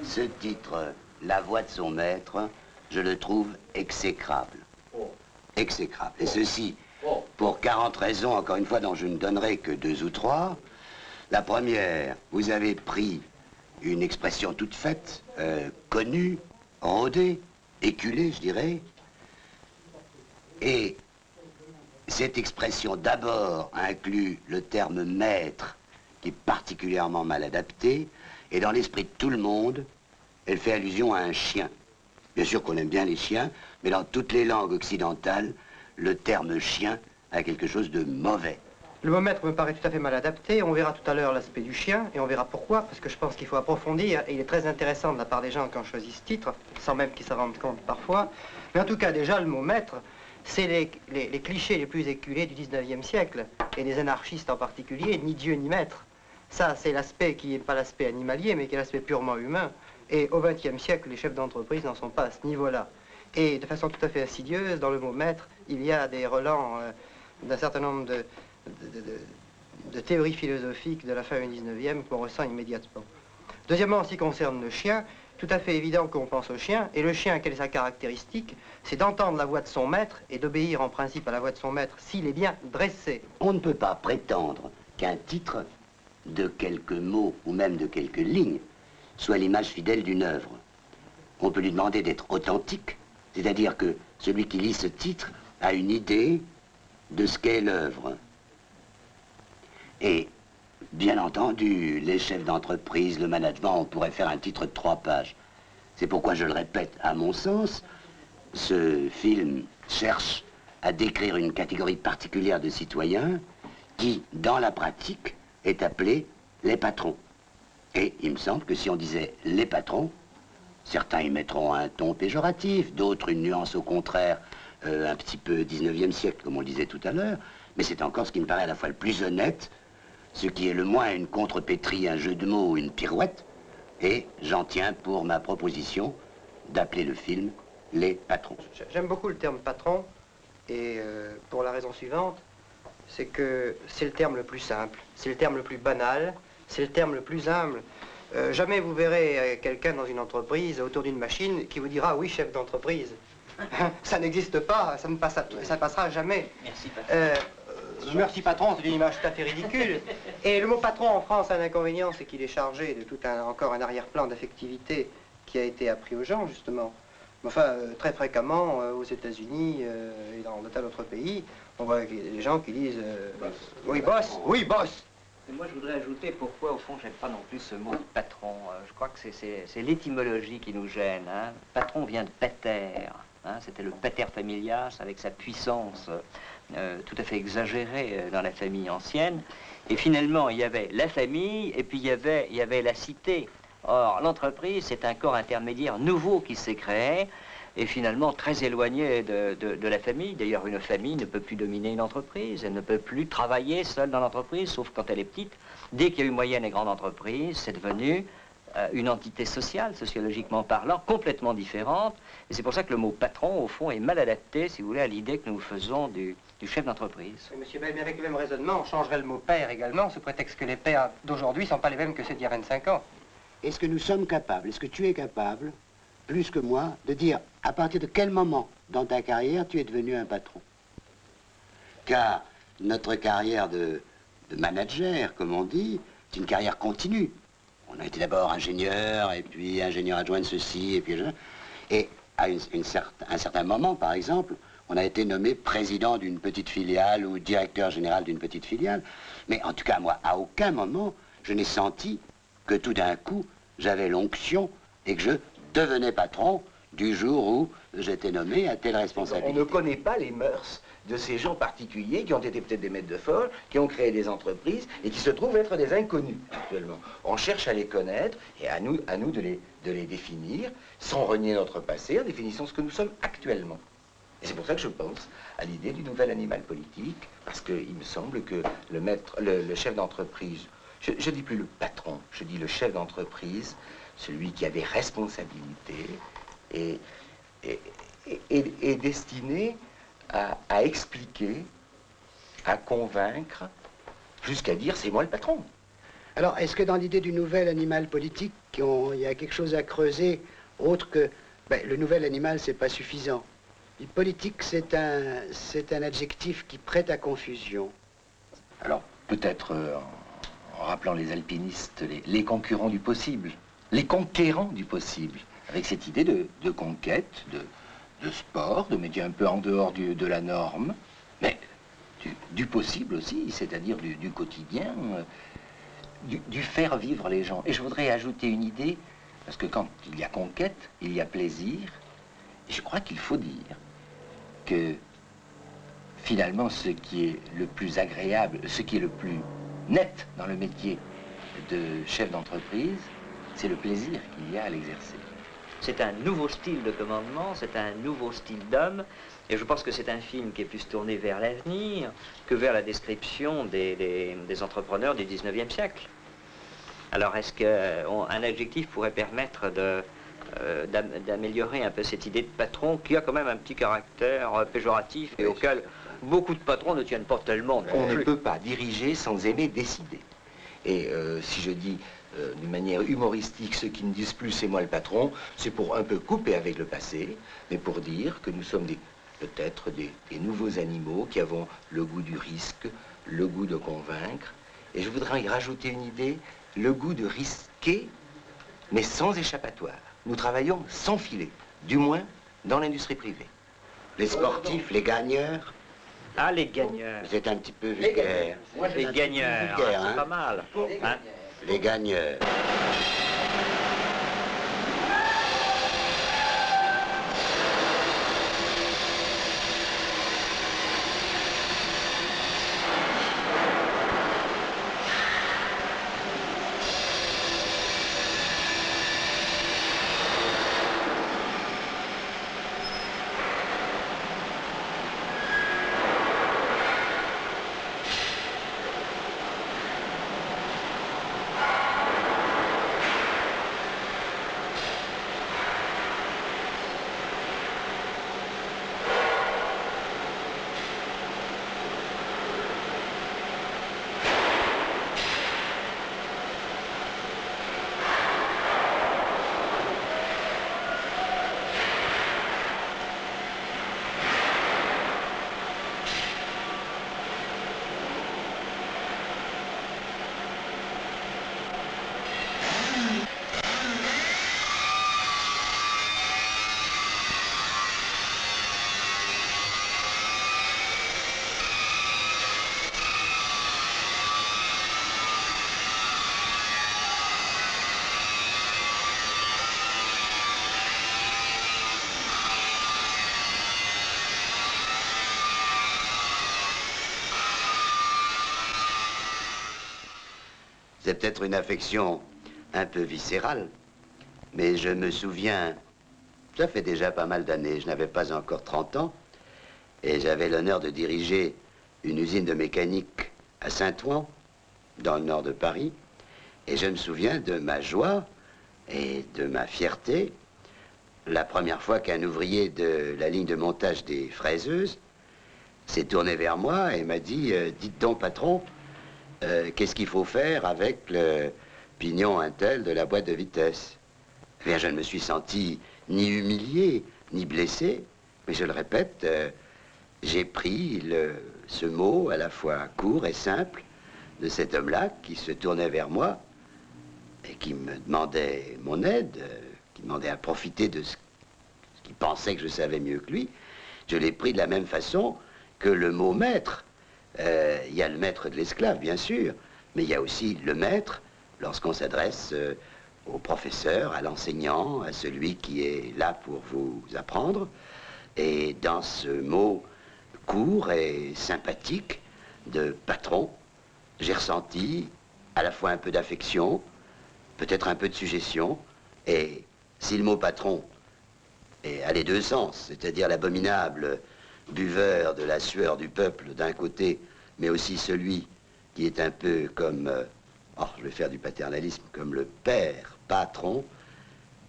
Ce titre, La voix de son maître, je le trouve exécrable. Exécrable. Et ceci, pour 40 raisons, encore une fois, dont je ne donnerai que 2 ou 3. La première, vous avez pris une expression toute faite, connue, rodée, éculée, je dirais. Et cette expression, d'abord, inclut le terme maître, qui est particulièrement mal adapté, et dans l'esprit de tout le monde, elle fait allusion à un chien. Bien sûr qu'on aime bien les chiens, mais dans toutes les langues occidentales, le terme chien a quelque chose de mauvais. Le mot maître me paraît tout à fait mal adapté. On verra tout à l'heure l'aspect du chien, et on verra pourquoi, parce que je pense qu'il faut approfondir, et il est très intéressant de la part des gens qui ont choisi ce titre, sans même qu'ils s'en rendent compte parfois. Mais en tout cas, déjà, le mot maître, c'est les clichés les plus éculés du 19e siècle, et des anarchistes en particulier, ni Dieu ni maître. Ça, c'est l'aspect qui n'est pas l'aspect animalier, mais qui est l'aspect purement humain. Et au XXe siècle, les chefs d'entreprise n'en sont pas à ce niveau-là. Et de façon tout à fait insidieuse, dans le mot maître, il y a des relents d'un certain nombre de théories philosophiques de la fin du 19e qu'on ressent immédiatement. Deuxièmement, en ce qui concerne le chien, tout à fait évident qu'on pense au chien, et le chien, quelle est sa caractéristique? C'est d'entendre la voix de son maître et d'obéir en principe à la voix de son maître s'il est bien dressé. On ne peut pas prétendre qu'un titre de quelques mots ou même de quelques lignes soit l'image fidèle d'une œuvre. On peut lui demander d'être authentique, c'est-à-dire que celui qui lit ce titre a une idée de ce qu'est l'œuvre. Et, bien entendu, les chefs d'entreprise, le management, on pourrait faire un titre de 3 pages. C'est pourquoi, je le répète, à mon sens, ce film cherche à décrire une catégorie particulière de citoyens qui, dans la pratique, est appelée les patrons. Et il me semble que si on disait les patrons, certains y mettront un ton péjoratif, d'autres une nuance au contraire, un petit peu 19e siècle, comme on le disait tout à l'heure, mais c'est encore ce qui me paraît à la fois le plus honnête, ce qui est le moins une contrepétrie, un jeu de mots ou une pirouette, et j'en tiens pour ma proposition d'appeler le film Les Patrons. J'aime beaucoup le terme patron, et pour la raison suivante, c'est que c'est le terme le plus simple, c'est le terme le plus banal, c'est le terme le plus humble. Jamais vous verrez quelqu'un dans une entreprise autour d'une machine qui vous dira « oui, chef d'entreprise ». Ça n'existe pas, ça passera jamais. Merci, patron. Merci, patron, c'est une image tout à fait ridicule. Et le mot patron en France a un inconvénient, c'est qu'il est chargé de encore un arrière-plan d'affectivité qui a été appris aux gens, justement. Enfin, très fréquemment, aux États-Unis et dans de tels autres pays, on voit des gens qui disent oui, boss, oui, boss. Et moi, je voudrais ajouter pourquoi, au fond, j'aime pas non plus ce mot patron. Je crois que c'est l'étymologie qui nous gêne. Hein. Patron vient de pater. Hein. C'était le pater familias avec sa puissance tout à fait exagérée dans la famille ancienne. Et finalement, il y avait la famille et puis il y avait la cité. Or, l'entreprise, c'est un corps intermédiaire nouveau qui s'est créé et finalement très éloigné de la famille. D'ailleurs, une famille ne peut plus dominer une entreprise. Elle ne peut plus travailler seule dans l'entreprise, sauf quand elle est petite. Dès qu'il y a eu moyenne et grande entreprise, c'est devenu une entité sociale, sociologiquement parlant, complètement différente. Et c'est pour ça que le mot patron, au fond, est mal adapté, si vous voulez, à l'idée que nous faisons du chef d'entreprise. Oui, monsieur Bell, mais avec le même raisonnement, on changerait le mot père également, sous prétexte que les pères d'aujourd'hui ne sont pas les mêmes que ceux d'il y a 25 ans. Est-ce que nous sommes capables, est-ce que tu es capable, plus que moi, de dire à partir de quel moment dans ta carrière tu es devenu un patron? Car notre carrière de manager, comme on dit, c'est une carrière continue. On a été d'abord ingénieur, et puis ingénieur adjoint de ceci, et à un certain moment, par exemple, on a été nommé président d'une petite filiale ou directeur général d'une petite filiale. Mais en tout cas, moi, à aucun moment, je n'ai senti que tout d'un coup, j'avais l'onction et que je devenais patron du jour où j'étais nommé à telle responsabilité. On ne connaît pas les mœurs de ces gens particuliers qui ont été peut-être des maîtres de forge, qui ont créé des entreprises et qui se trouvent être des inconnus actuellement. On cherche à les connaître et à nous de les définir sans renier notre passé, en définissant ce que nous sommes actuellement. Et c'est pour ça que je pense à l'idée du nouvel animal politique, parce qu'il me semble que le chef d'entreprise, je ne dis plus le patron, je dis le chef d'entreprise, celui qui a des responsabilités est destiné à expliquer, à convaincre, jusqu'à dire c'est moi le patron. Alors, est-ce que dans l'idée du nouvel animal politique, il y a quelque chose à creuser, autre que ben, le nouvel animal, c'est pas suffisant. Et politique, c'est un adjectif qui prête à confusion. Alors, peut-être en rappelant les alpinistes, les concurrents du possible, les conquérants du possible, avec cette idée de conquête, de sport, de métier un peu en dehors de la norme, mais du possible aussi, c'est-à-dire du quotidien, du faire vivre les gens. Et je voudrais ajouter une idée, parce que quand il y a conquête, il y a plaisir, et je crois qu'il faut dire que finalement, ce qui est le plus agréable, ce qui est le plus net dans le métier de chef d'entreprise, c'est le plaisir qu'il y a à l'exercer. C'est un nouveau style de commandement, c'est un nouveau style d'homme, et je pense que c'est un film qui est plus tourné vers l'avenir que vers la description des entrepreneurs du 19e siècle. Alors, est-ce qu'un adjectif pourrait permettre d'améliorer un peu cette idée de patron qui a quand même un petit caractère péjoratif et auquel beaucoup de patrons ne tiennent pas tellement. On ne peut pas diriger sans aimer décider. Et si je dis d'une manière humoristique, ceux qui ne disent plus c'est moi le patron, c'est pour un peu couper avec le passé, mais pour dire que nous sommes peut-être des nouveaux animaux qui avons le goût du risque, le goût de convaincre. Et je voudrais y rajouter une idée, le goût de risquer, mais sans échappatoire. Nous travaillons sans filet, du moins dans l'industrie privée. Les sportifs, les gagneurs, Ah, les gagneurs. vous êtes un petit peu vulgaire. Les gagneurs, vulgaire, c'est hein. pas mal. Hein? Les gagneurs. C'est peut-être une affection un peu viscérale, mais je me souviens, ça fait déjà pas mal d'années, je n'avais pas encore 30 ans, et j'avais l'honneur de diriger une usine de mécanique à Saint-Ouen, dans le nord de Paris, et je me souviens de ma joie et de ma fierté la première fois qu'un ouvrier de la ligne de montage des fraiseuses s'est tourné vers moi et m'a dit « Dites donc, patron, qu'est-ce qu'il faut faire avec le pignon Intel de la boîte de vitesse ?» Eh bien, je ne me suis senti ni humilié, ni blessé, mais je le répète, j'ai pris ce mot à la fois court et simple de cet homme-là qui se tournait vers moi et qui me demandait mon aide, qui demandait à profiter de ce qu'il pensait que je savais mieux que lui. Je l'ai pris de la même façon que le mot maître. Il y a le maître de l'esclave, bien sûr, mais il y a aussi le maître lorsqu'on s'adresse au professeur, à l'enseignant, à celui qui est là pour vous apprendre. Et dans ce mot court et sympathique de patron, j'ai ressenti à la fois un peu d'affection, peut-être un peu de suggestion, et si le mot patron a les deux sens, c'est-à-dire l'abominable buveur de la sueur du peuple d'un côté, mais aussi celui qui est un peu comme, je vais faire du paternalisme, comme le père patron,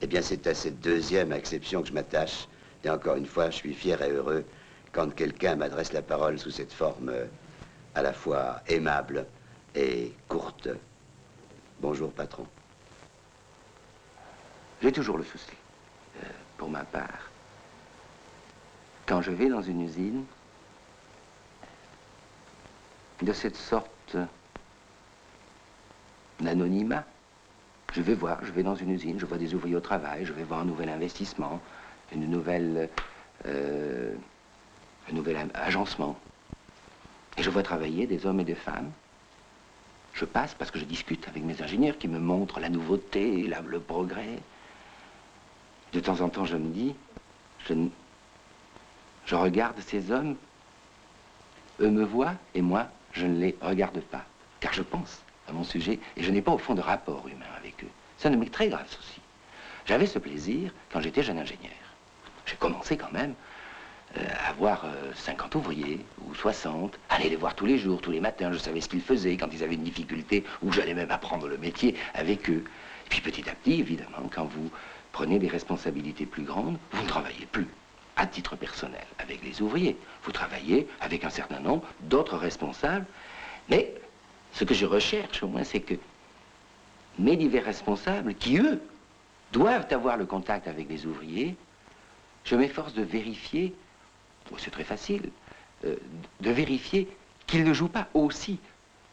eh bien c'est à cette deuxième acception que je m'attache. Et encore une fois, je suis fier et heureux quand quelqu'un m'adresse la parole sous cette forme à la fois aimable et courte. Bonjour, patron. J'ai toujours le souci, pour ma part. Quand je vais dans une usine, de cette sorte d'anonymat, je vais dans une usine, je vois des ouvriers au travail, je vais voir un nouvel investissement, un nouvel agencement. Et je vois travailler des hommes et des femmes. Je passe parce que je discute avec mes ingénieurs qui me montrent la nouveauté, le progrès. De temps en temps, je me dis, je regarde ces hommes, eux me voient et moi, je ne les regarde pas. Car je pense à mon sujet et je n'ai pas au fond de rapport humain avec eux. C'est un très grave souci. J'avais ce plaisir quand j'étais jeune ingénieur. J'ai commencé quand même à avoir 50 ouvriers ou 60, aller les voir tous les jours, tous les matins. Je savais ce qu'ils faisaient quand ils avaient une difficulté ou j'allais même apprendre le métier avec eux. Et puis petit à petit, évidemment, quand vous prenez des responsabilités plus grandes, vous ne travaillez plus à titre personnel avec les ouvriers. Vous travaillez avec un certain nombre d'autres responsables. Mais ce que je recherche au moins, c'est que mes divers responsables, qui eux, doivent avoir le contact avec les ouvriers, je m'efforce de vérifier, c'est très facile, de vérifier qu'ils ne jouent pas aussi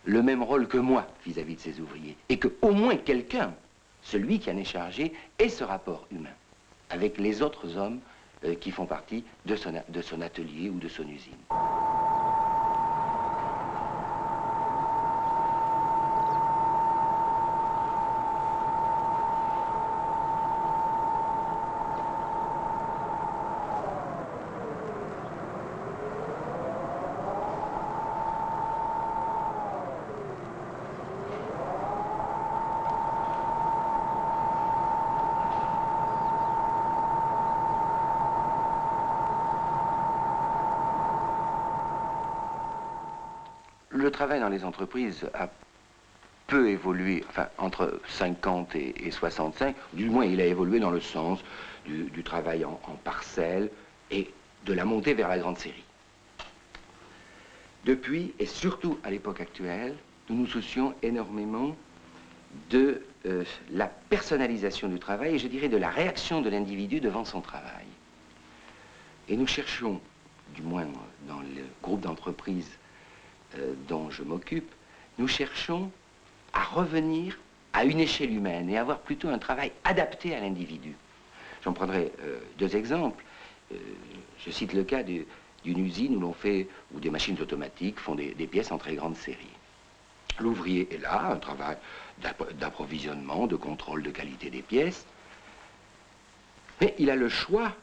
le même rôle que moi vis-à-vis de ces ouvriers. Et qu'au moins quelqu'un, celui qui en est chargé, ait ce rapport humain avec les autres hommes qui font partie de son atelier ou de son usine. Le travail dans les entreprises a peu évolué, enfin entre 50 et 65, du moins il a évolué dans le sens du travail en parcelle et de la montée vers la grande série. Depuis, et surtout à l'époque actuelle, nous nous soucions énormément de la personnalisation du travail et je dirais de la réaction de l'individu devant son travail. Et nous cherchons, du moins dans le groupe d'entreprises dont je m'occupe, nous cherchons à revenir à une échelle humaine et avoir plutôt un travail adapté à l'individu. J'en prendrai deux exemples. Je cite le cas d'une usine où l'on fait, où des machines automatiques font des pièces en très grande série. L'ouvrier est là, un travail d'approvisionnement, de contrôle de qualité des pièces, mais il a le choix,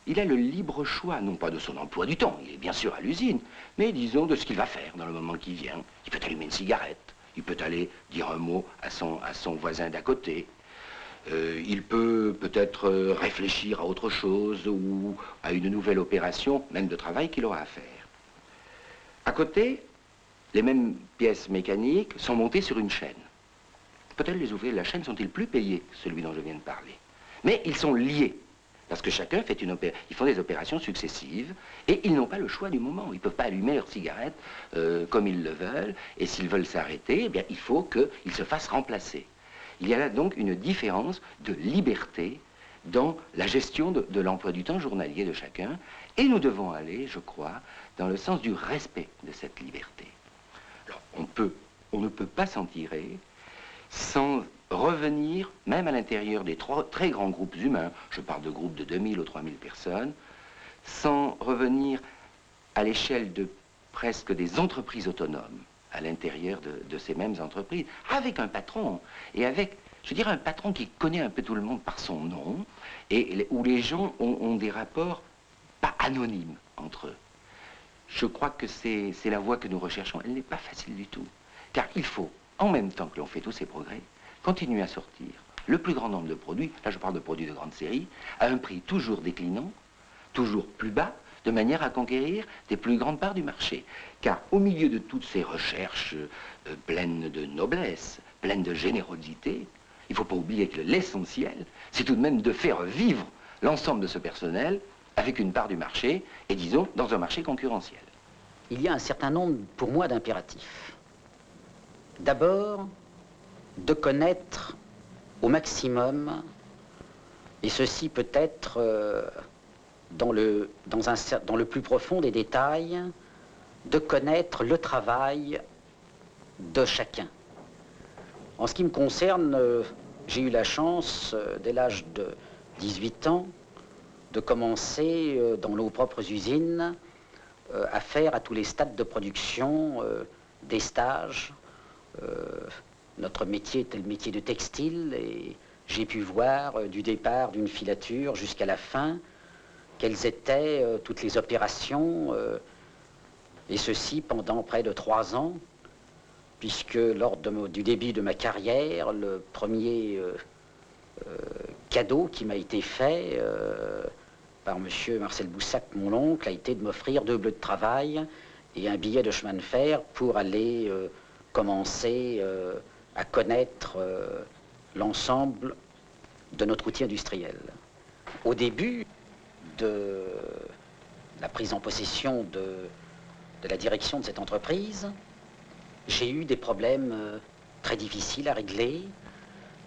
il a le libre choix, non pas de son emploi du temps, il est bien sûr à l'usine, mais disons de ce qu'il va faire dans le moment qui vient. Il peut allumer une cigarette, il peut aller dire un mot à son voisin d'à côté, il peut peut-être réfléchir à autre chose ou à une nouvelle opération, même de travail qu'il aura à faire. À côté, les mêmes pièces mécaniques sont montées sur une chaîne. Peut-être les ouvriers de la chaîne sont-ils plus payés que celui dont je viens de parler. Mais ils sont liés. Parce que chacun fait ils font des opérations successives et ils n'ont pas le choix du moment. Ils ne peuvent pas allumer leur cigarette comme ils le veulent. Et s'ils veulent s'arrêter, eh bien, il faut qu'ils se fassent remplacer. Il y a là donc une différence de liberté dans la gestion de l'emploi du temps journalier de chacun. Et nous devons aller, je crois, dans le sens du respect de cette liberté. Alors, on ne peut pas s'en tirer sans revenir, même à l'intérieur des très grands groupes humains, je parle de groupes de 2000 ou 3000 personnes, sans revenir à l'échelle de presque des entreprises autonomes, à l'intérieur de ces mêmes entreprises, avec un patron, et avec, je dirais, un patron qui connaît un peu tout le monde par son nom, et où les gens ont des rapports pas anonymes entre eux. Je crois que c'est la voie que nous recherchons. Elle n'est pas facile du tout, car il faut, en même temps que l'on fait tous ces progrès, continuer à sortir le plus grand nombre de produits, là je parle de produits de grande série, à un prix toujours déclinant, toujours plus bas, de manière à conquérir des plus grandes parts du marché. Car au milieu de toutes ces recherches pleines de noblesse, pleines de générosité, il ne faut pas oublier que l'essentiel, c'est tout de même de faire vivre l'ensemble de ce personnel avec une part du marché, et disons, dans un marché concurrentiel. Il y a un certain nombre, pour moi, d'impératifs. D'abord, de connaître au maximum, et ceci peut-être dans le plus profond des détails, de connaître le travail de chacun. En ce qui me concerne, j'ai eu la chance, dès l'âge de 18 ans, de commencer dans nos propres usines à faire à tous les stades de production des stages. Notre métier était le métier de textile et j'ai pu voir du départ d'une filature jusqu'à la fin quelles étaient toutes les opérations, et ceci pendant près de 3 ans, puisque lors du début de ma carrière, le premier cadeau qui m'a été fait par monsieur Marcel Boussac, mon oncle, a été de m'offrir 2 bleus de travail et un billet de chemin de fer pour aller commencer à connaître l'ensemble de notre outil industriel. Au début de la prise en possession de la direction de cette entreprise, j'ai eu des problèmes très difficiles à régler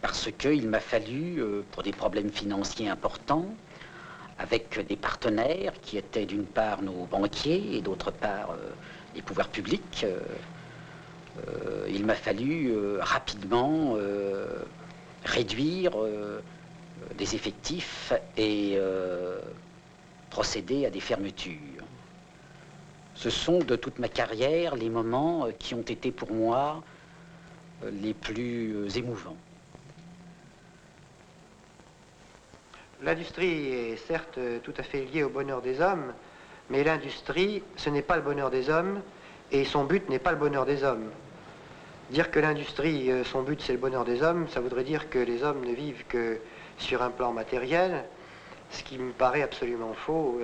parce qu'il m'a fallu, pour des problèmes financiers importants, avec des partenaires qui étaient d'une part nos banquiers et d'autre part les pouvoirs publics, il m'a fallu rapidement réduire des effectifs et procéder à des fermetures. Ce sont de toute ma carrière les moments qui ont été pour moi les plus émouvants. L'industrie est certes tout à fait liée au bonheur des hommes, mais l'industrie, ce n'est pas le bonheur des hommes, et son but n'est pas le bonheur des hommes. Dire que l'industrie, son but c'est le bonheur des hommes, ça voudrait dire que les hommes ne vivent que sur un plan matériel, ce qui me paraît absolument faux.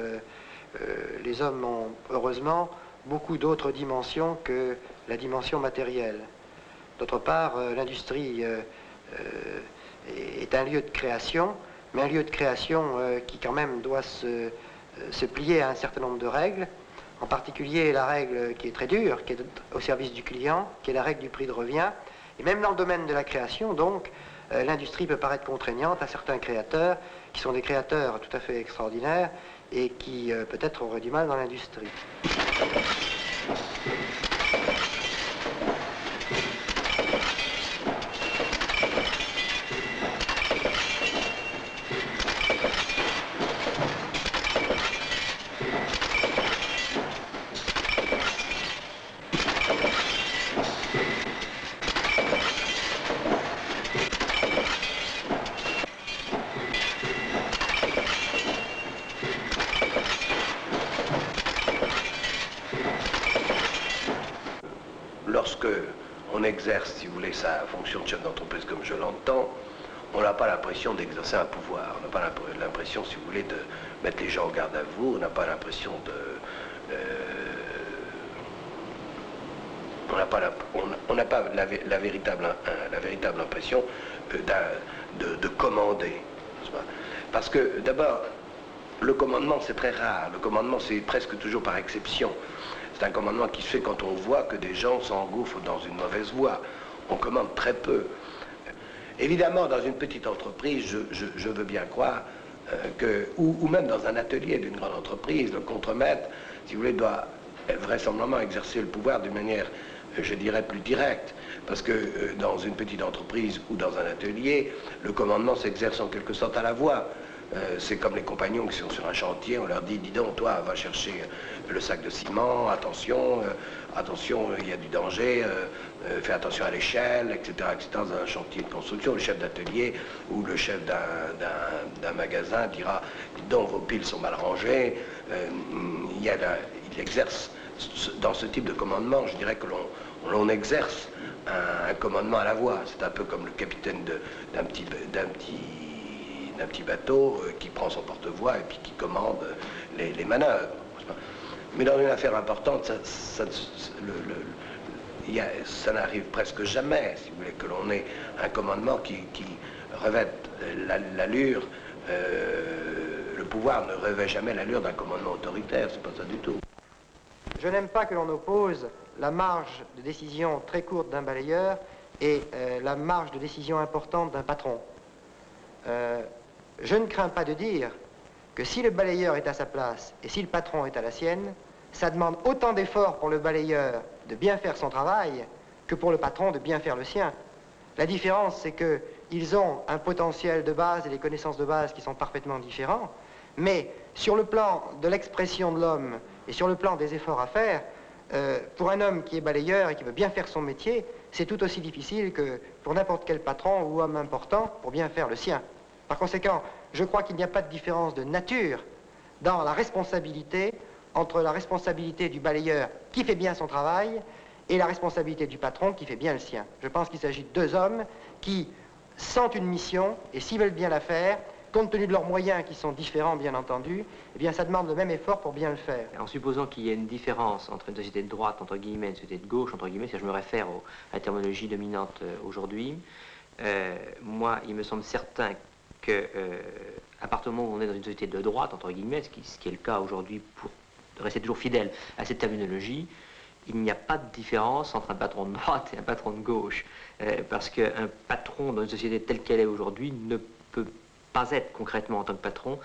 Les hommes ont, heureusement, beaucoup d'autres dimensions que la dimension matérielle. D'autre part, l'industrie est un lieu de création, mais un lieu de création qui quand même doit se plier à un certain nombre de règles, en particulier la règle qui est très dure, qui est au service du client, qui est la règle du prix de revient. Et même dans le domaine de la création, donc, l'industrie peut paraître contraignante à certains créateurs, qui sont des créateurs tout à fait extraordinaires, et qui peut-être auraient du mal dans l'industrie. Lorsque on exerce, si vous voulez, sa fonction de chef d'entreprise comme je l'entends, on n'a pas l'impression d'exercer un pouvoir. On n'a pas l'impression, si vous voulez, de mettre les gens en garde à vous. On n'a pas l'impression de... on n'a pas la véritable impression de commander. Parce que, d'abord, le commandement, c'est très rare. Le commandement, c'est presque toujours par exception. C'est un commandement qui se fait quand on voit que des gens s'engouffrent dans une mauvaise voie. On commande très peu. Évidemment, dans une petite entreprise, je veux bien croire ou même dans un atelier d'une grande entreprise, le contremaître, si vous voulez, doit vraisemblablement exercer le pouvoir d'une manière, je dirais, plus directe. Parce que dans une petite entreprise ou dans un atelier, le commandement s'exerce en quelque sorte à la voix. C'est comme les compagnons qui sont sur un chantier, on leur dit, dis donc, toi, va chercher le sac de ciment, attention, attention, il y a du danger, fais attention à l'échelle, etc., etc. Dans un chantier de construction, le chef d'atelier ou le chef d'un magasin dira, dis donc, vos piles sont mal rangées. Il exerce, dans ce type de commandement, je dirais que l'on exerce un commandement à la voix. C'est un peu comme le capitaine d'un petit bateau qui prend son porte-voix et puis qui commande les manœuvres. Mais dans une affaire importante, ça n'arrive presque jamais, si vous voulez, que l'on ait un commandement qui revête l'allure, le pouvoir ne revêt jamais l'allure d'un commandement autoritaire, c'est pas ça du tout. Je n'aime pas que l'on oppose la marge de décision très courte d'un balayeur et la marge de décision importante d'un patron. je ne crains pas de dire que si le balayeur est à sa place et si le patron est à la sienne, ça demande autant d'efforts pour le balayeur de bien faire son travail que pour le patron de bien faire le sien. La différence, c'est qu'ils ont un potentiel de base et des connaissances de base qui sont parfaitement différents, mais sur le plan de l'expression de l'homme et sur le plan des efforts à faire, pour un homme qui est balayeur et qui veut bien faire son métier, c'est tout aussi difficile que pour n'importe quel patron ou homme important pour bien faire le sien. Par conséquent, je crois qu'il n'y a pas de différence de nature dans la responsabilité entre la responsabilité du balayeur qui fait bien son travail et la responsabilité du patron qui fait bien le sien. Je pense qu'il s'agit de deux hommes qui sentent une mission et s'ils veulent bien la faire, compte tenu de leurs moyens qui sont différents, bien entendu, eh bien, ça demande le même effort pour bien le faire. En supposant qu'il y ait une différence entre une société de droite, entre guillemets, et une société de gauche, entre guillemets, si je me réfère à la terminologie dominante aujourd'hui, moi, il me semble certain que, à partir du moment où on est dans une société de droite, entre guillemets, ce qui est le cas aujourd'hui pour rester toujours fidèle à cette terminologie, il n'y a pas de différence entre un patron de droite et un patron de gauche. Parce qu'un patron dans une société telle qu'elle est aujourd'hui ne peut pas être concrètement en tant que patron,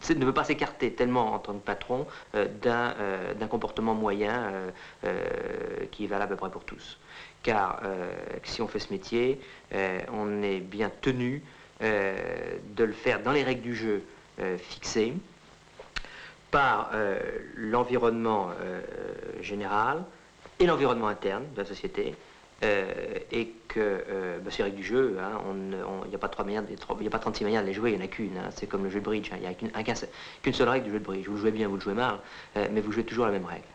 ne peut pas s'écarter tellement en tant que patron d'un comportement moyen qui est valable à peu près pour tous. Car si on fait ce métier, on est bien tenu de le faire dans les règles du jeu fixées par l'environnement général et l'environnement interne de la société, et que ces règles du jeu, hein, il n'y a pas 36 manières de les jouer, il n'y en a qu'une. Hein, c'est comme le jeu de bridge, hein, il n'y a qu'une seule règle du jeu de bridge. Vous le jouez bien, vous le jouez mal, mais vous jouez toujours la même règle.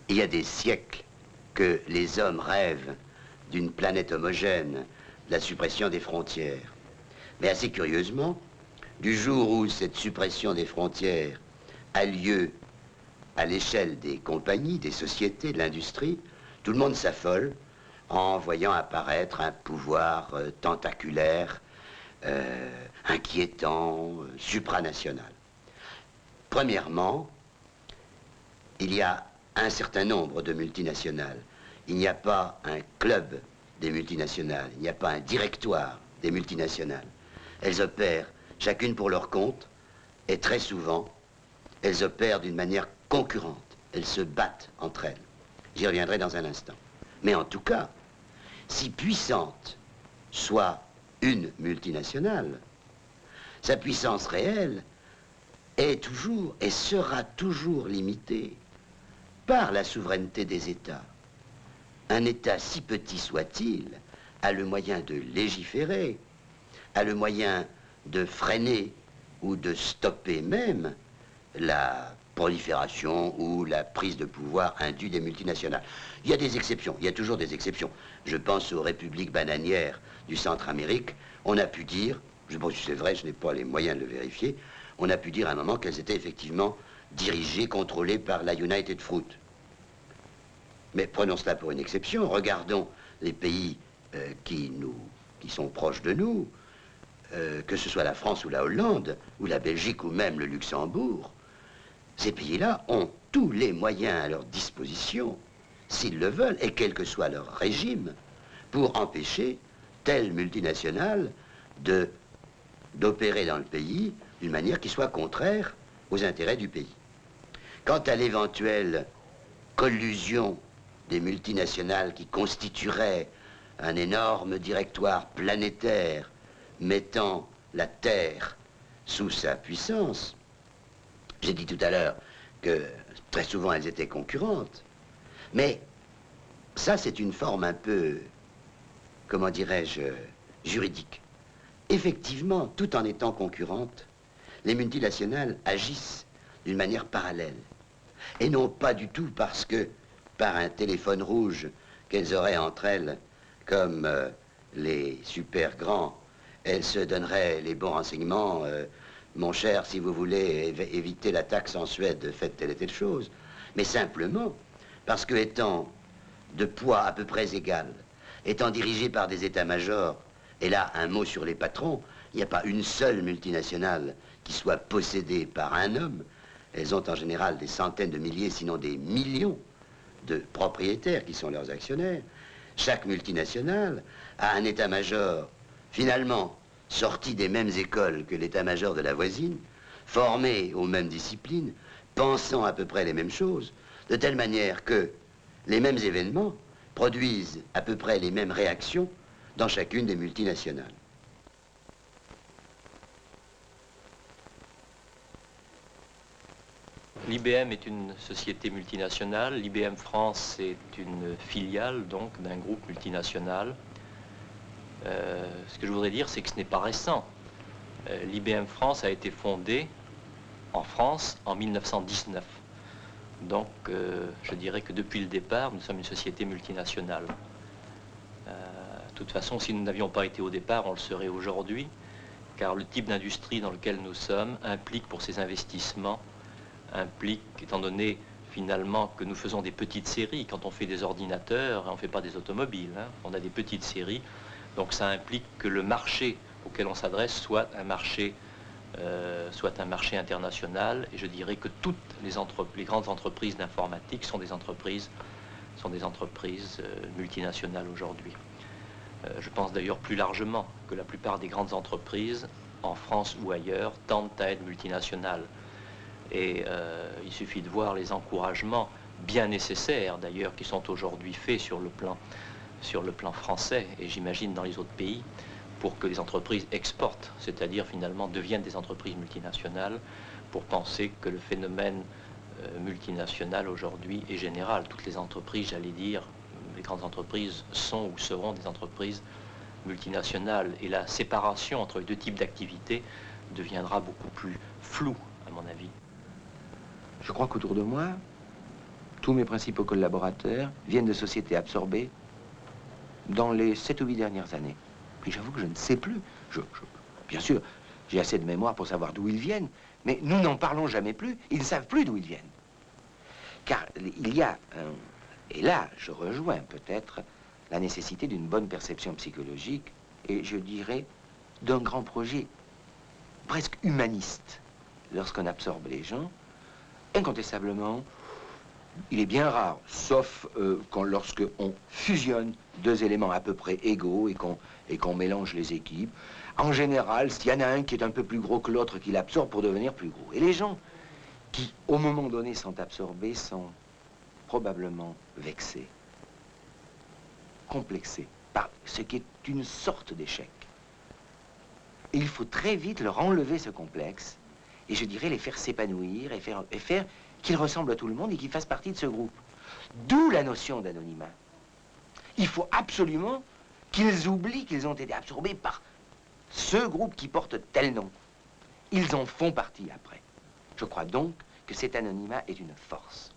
Il y a des siècles que les hommes rêvent d'une planète homogène, de la suppression des frontières. Mais assez curieusement, du jour où cette suppression des frontières a lieu à l'échelle des compagnies, des sociétés, de l'industrie, tout le monde s'affole en voyant apparaître un pouvoir tentaculaire, inquiétant, supranational. Premièrement, il y a un certain nombre de multinationales. Il n'y a pas un club des multinationales, il n'y a pas un directoire des multinationales. Elles opèrent chacune pour leur compte, et très souvent, elles opèrent d'une manière concurrente. Elles se battent entre elles. J'y reviendrai dans un instant. Mais en tout cas, si puissante soit une multinationale, sa puissance réelle est toujours et sera toujours limitée par la souveraineté des États. Un État, si petit soit-il, a le moyen de légiférer, a le moyen de freiner ou de stopper même la prolifération ou la prise de pouvoir indue des multinationales. Il y a des exceptions, il y a toujours des exceptions. Je pense aux républiques bananières du Centre-Amérique. On a pu dire, je ne sais pas si c'est vrai, je n'ai pas les moyens de le vérifier, on a pu dire à un moment qu'elles étaient effectivement dirigées, contrôlées par la United Fruit. Mais prenons cela pour une exception, regardons les pays qui sont proches de nous, que ce soit la France ou la Hollande, ou la Belgique ou même le Luxembourg. Ces pays-là ont tous les moyens à leur disposition, s'ils le veulent, et quel que soit leur régime, pour empêcher telle multinationale d'opérer dans le pays d'une manière qui soit contraire aux intérêts du pays. Quant à l'éventuelle collusion des multinationales qui constituerait un énorme directoire planétaire mettant la Terre sous sa puissance, j'ai dit tout à l'heure que très souvent elles étaient concurrentes, mais ça c'est une forme un peu, comment dirais-je, juridique. Effectivement, tout en étant concurrentes, les multinationales agissent d'une manière parallèle. Et non pas du tout parce que, par un téléphone rouge qu'elles auraient entre elles, comme les super grands, elles se donneraient les bons renseignements. Mon cher, si vous voulez éviter la taxe en Suède, faites telle et telle chose. Mais simplement parce que, étant de poids à peu près égal, étant dirigées par des états-majors, et là, un mot sur les patrons, il n'y a pas une seule multinationale qui soit possédée par un homme. Elles ont en général des centaines de milliers, sinon des millions de propriétaires qui sont leurs actionnaires. Chaque multinationale a un état-major, finalement, sorti des mêmes écoles que l'état-major de la voisine, formé aux mêmes disciplines, pensant à peu près les mêmes choses, de telle manière que les mêmes événements produisent à peu près les mêmes réactions dans chacune des multinationales. L'IBM est une société multinationale. L'IBM France est une filiale donc d'un groupe multinational. Ce que je voudrais dire, c'est que ce n'est pas récent. L'IBM France a été fondée en France en 1919. Donc, je dirais que depuis le départ, nous sommes une société multinationale. De toute façon, si nous n'avions pas été au départ, on le serait aujourd'hui, car le type d'industrie dans lequel nous sommes implique pour ces investissements, étant donné finalement que nous faisons des petites séries, quand on fait des ordinateurs, on ne fait pas des automobiles, hein, on a des petites séries, donc ça implique que le marché auquel on s'adresse soit un marché international, et je dirais que toutes les grandes entreprises d'informatique sont des entreprises multinationales aujourd'hui. Je pense d'ailleurs plus largement que la plupart des grandes entreprises, en France ou ailleurs, tendent à être multinationales. Et il suffit de voir les encouragements bien nécessaires, d'ailleurs, qui sont aujourd'hui faits sur le plan français, et j'imagine dans les autres pays, pour que les entreprises exportent, c'est-à-dire finalement deviennent des entreprises multinationales, pour penser que le phénomène multinational aujourd'hui est général. Toutes les entreprises, j'allais dire, les grandes entreprises sont ou seront des entreprises multinationales, et la séparation entre les deux types d'activités deviendra beaucoup plus floue, à mon avis. Je crois qu'autour de moi, tous mes principaux collaborateurs viennent de sociétés absorbées dans les 7 ou 8 dernières années. Puis j'avoue que je ne sais plus. Bien sûr, j'ai assez de mémoire pour savoir d'où ils viennent, mais nous n'en parlons jamais plus. Ils ne savent plus d'où ils viennent. Car il y a, et là je rejoins peut-être la nécessité d'une bonne perception psychologique, et je dirais d'un grand projet presque humaniste. Lorsqu'on absorbe les gens, incontestablement, il est bien rare, sauf lorsque on fusionne deux éléments à peu près égaux et qu'on mélange les équipes. En général, s'il y en a un qui est un peu plus gros que l'autre, qui l'absorbe pour devenir plus gros. Et les gens qui, au moment donné, sont absorbés, sont probablement vexés, complexés. par ce qui est une sorte d'échec. Et il faut très vite leur enlever ce complexe, et je dirais les faire s'épanouir, et faire qu'ils ressemblent à tout le monde et qu'ils fassent partie de ce groupe. D'où la notion d'anonymat. Il faut absolument qu'ils oublient qu'ils ont été absorbés par ce groupe qui porte tel nom. Ils en font partie après. Je crois donc que cet anonymat est une force.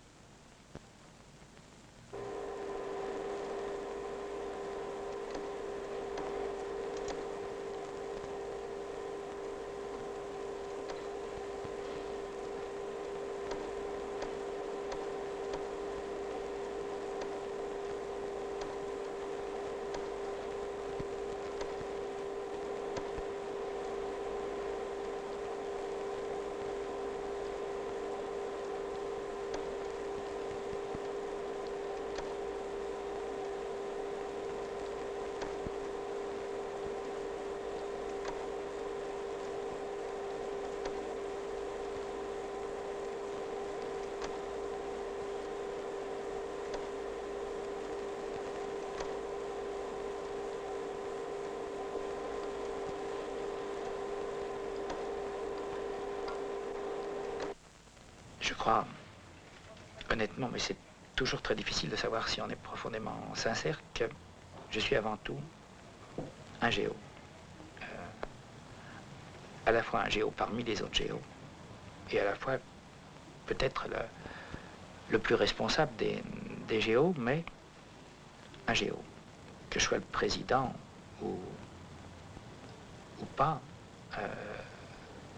Je crois, honnêtement, mais c'est toujours très difficile de savoir si on est profondément sincère, que je suis avant tout un géo. À la fois un géo parmi les autres géos, et à la fois peut-être le plus responsable des géos, mais un géo. Que je sois le président ou pas,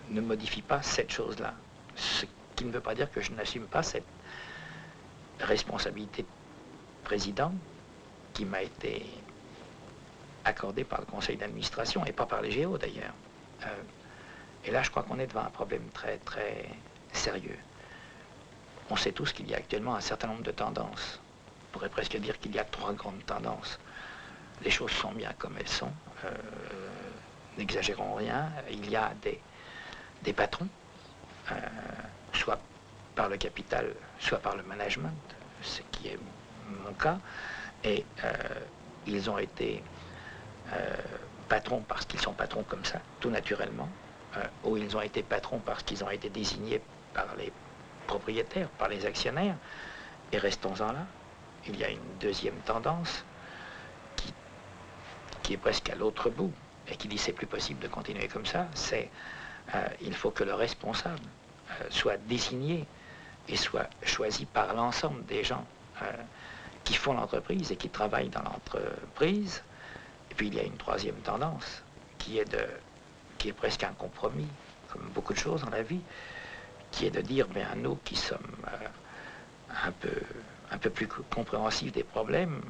ne modifie pas cette chose-là. Ce qui ne veut pas dire que je n'assume pas cette responsabilité de président qui m'a été accordée par le conseil d'administration et pas par les géos d'ailleurs. Et là, je crois qu'on est devant un problème très, très sérieux. On sait tous qu'il y a actuellement un certain nombre de tendances. On pourrait presque dire qu'il y a 3 grandes tendances. Les choses sont bien comme elles sont. N'exagérons rien. Il y a des patrons, soit par le capital, soit par le management, ce qui est mon cas. Et ils ont été patrons parce qu'ils sont patrons comme ça, tout naturellement. Ou ils ont été patrons parce qu'ils ont été désignés par les propriétaires, par les actionnaires. Et restons-en là. Il y a une deuxième tendance qui est presque à l'autre bout et qui dit c'est plus possible de continuer comme ça, c'est il faut que le responsable soit désigné et soit choisi par l'ensemble des gens qui font l'entreprise et qui travaillent dans l'entreprise. Et puis il y a une troisième tendance qui est presque un compromis, comme beaucoup de choses dans la vie, qui est de dire, bien nous qui sommes un peu plus compréhensifs des problèmes,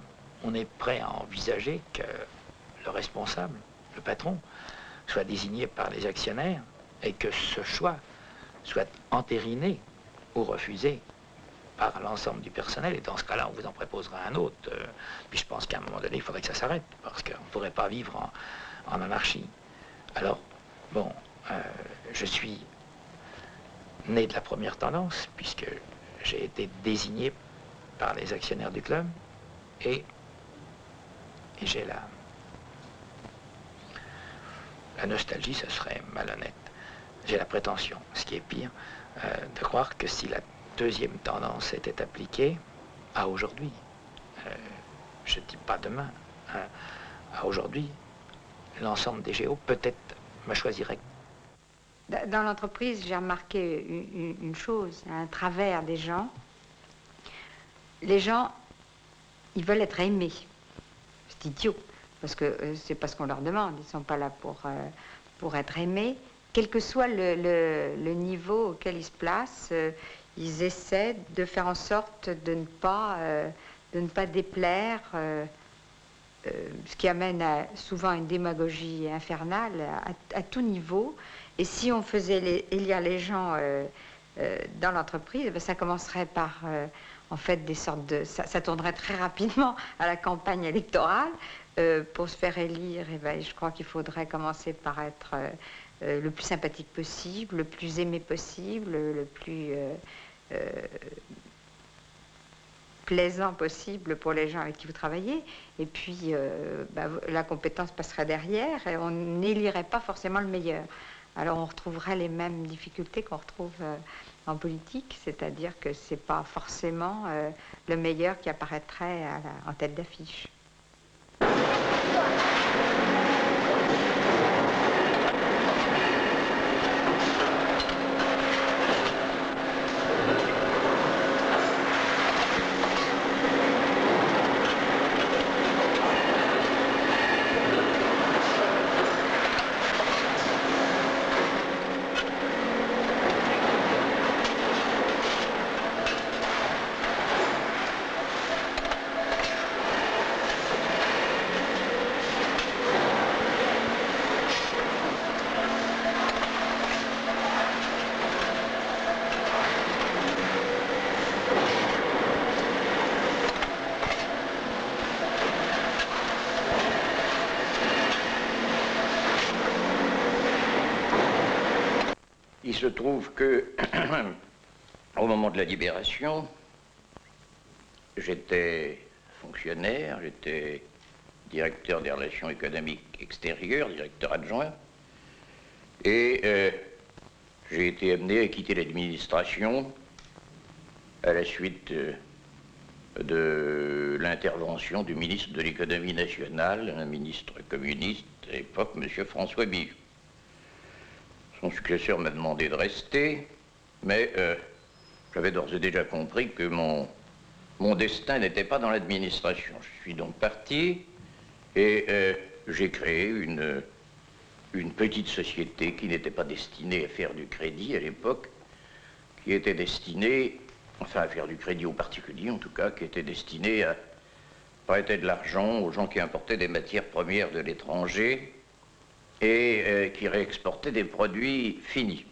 on est prêt à envisager que le responsable, le patron, soit désigné par les actionnaires et que ce choix soit entériné ou refusé par l'ensemble du personnel. Et dans ce cas-là, on vous en proposera un autre. Puis je pense qu'à un moment donné, il faudrait que ça s'arrête, parce qu'on ne pourrait pas vivre en anarchie. Alors, bon, je suis né de la première tendance, puisque j'ai été désigné par les actionnaires du club, et j'ai la nostalgie, ce serait malhonnête. J'ai la prétention, ce qui est pire, de croire que si la deuxième tendance était appliquée à aujourd'hui, je ne dis pas demain, à aujourd'hui, l'ensemble des géos peut-être me choisirait. Dans l'entreprise, j'ai remarqué une chose, un travers des gens. Les gens, ils veulent être aimés. C'est idiot, parce que c'est pas ce qu'on leur demande. Ils ne sont pas là pour être aimés. Quel que soit le niveau auquel ils se placent, ils essaient de faire en sorte de ne pas déplaire, ce qui amène souvent à une démagogie infernale à tout niveau. Et si on faisait élire les gens dans l'entreprise, ça commencerait par, en fait, des sortes de... Ça tournerait très rapidement à la campagne électorale. Pour se faire élire, je crois qu'il faudrait commencer par être le plus sympathique possible, le plus aimé possible, le plus plaisant possible pour les gens avec qui vous travaillez. Et puis, la compétence passerait derrière et on n'élirait pas forcément le meilleur. Alors, on retrouverait les mêmes difficultés qu'on retrouve en politique, c'est-à-dire que ce n'est pas forcément le meilleur qui apparaîtrait en tête d'affiche. Il se trouve que, au moment de la libération, j'étais fonctionnaire, j'étais directeur des relations économiques extérieures, directeur adjoint, et j'ai été amené à quitter l'administration à la suite de l'intervention du ministre de l'économie nationale, un ministre communiste à l'époque, M. François Billot. Son successeur m'a demandé de rester, mais j'avais d'ores et déjà compris que mon destin n'était pas dans l'administration. Je suis donc parti et j'ai créé une petite société qui n'était pas destinée à faire du crédit à l'époque, qui était destinée, enfin à faire du crédit aux particuliers en tout cas, qui était destinée à prêter de l'argent aux gens qui importaient des matières premières de l'étranger et qui réexportait des produits finis.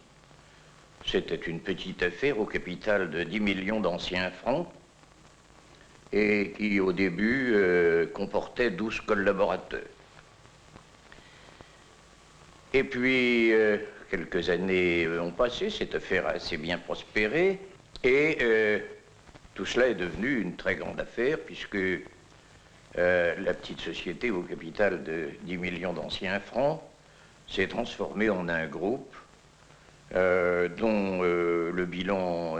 C'était une petite affaire au capital de 10 millions d'anciens francs et qui, au début, comportait 12 collaborateurs. Et puis, quelques années ont passé, cette affaire a assez bien prospéré et tout cela est devenu une très grande affaire puisque la petite société au capital de 10 millions d'anciens francs s'est transformé en un groupe dont le bilan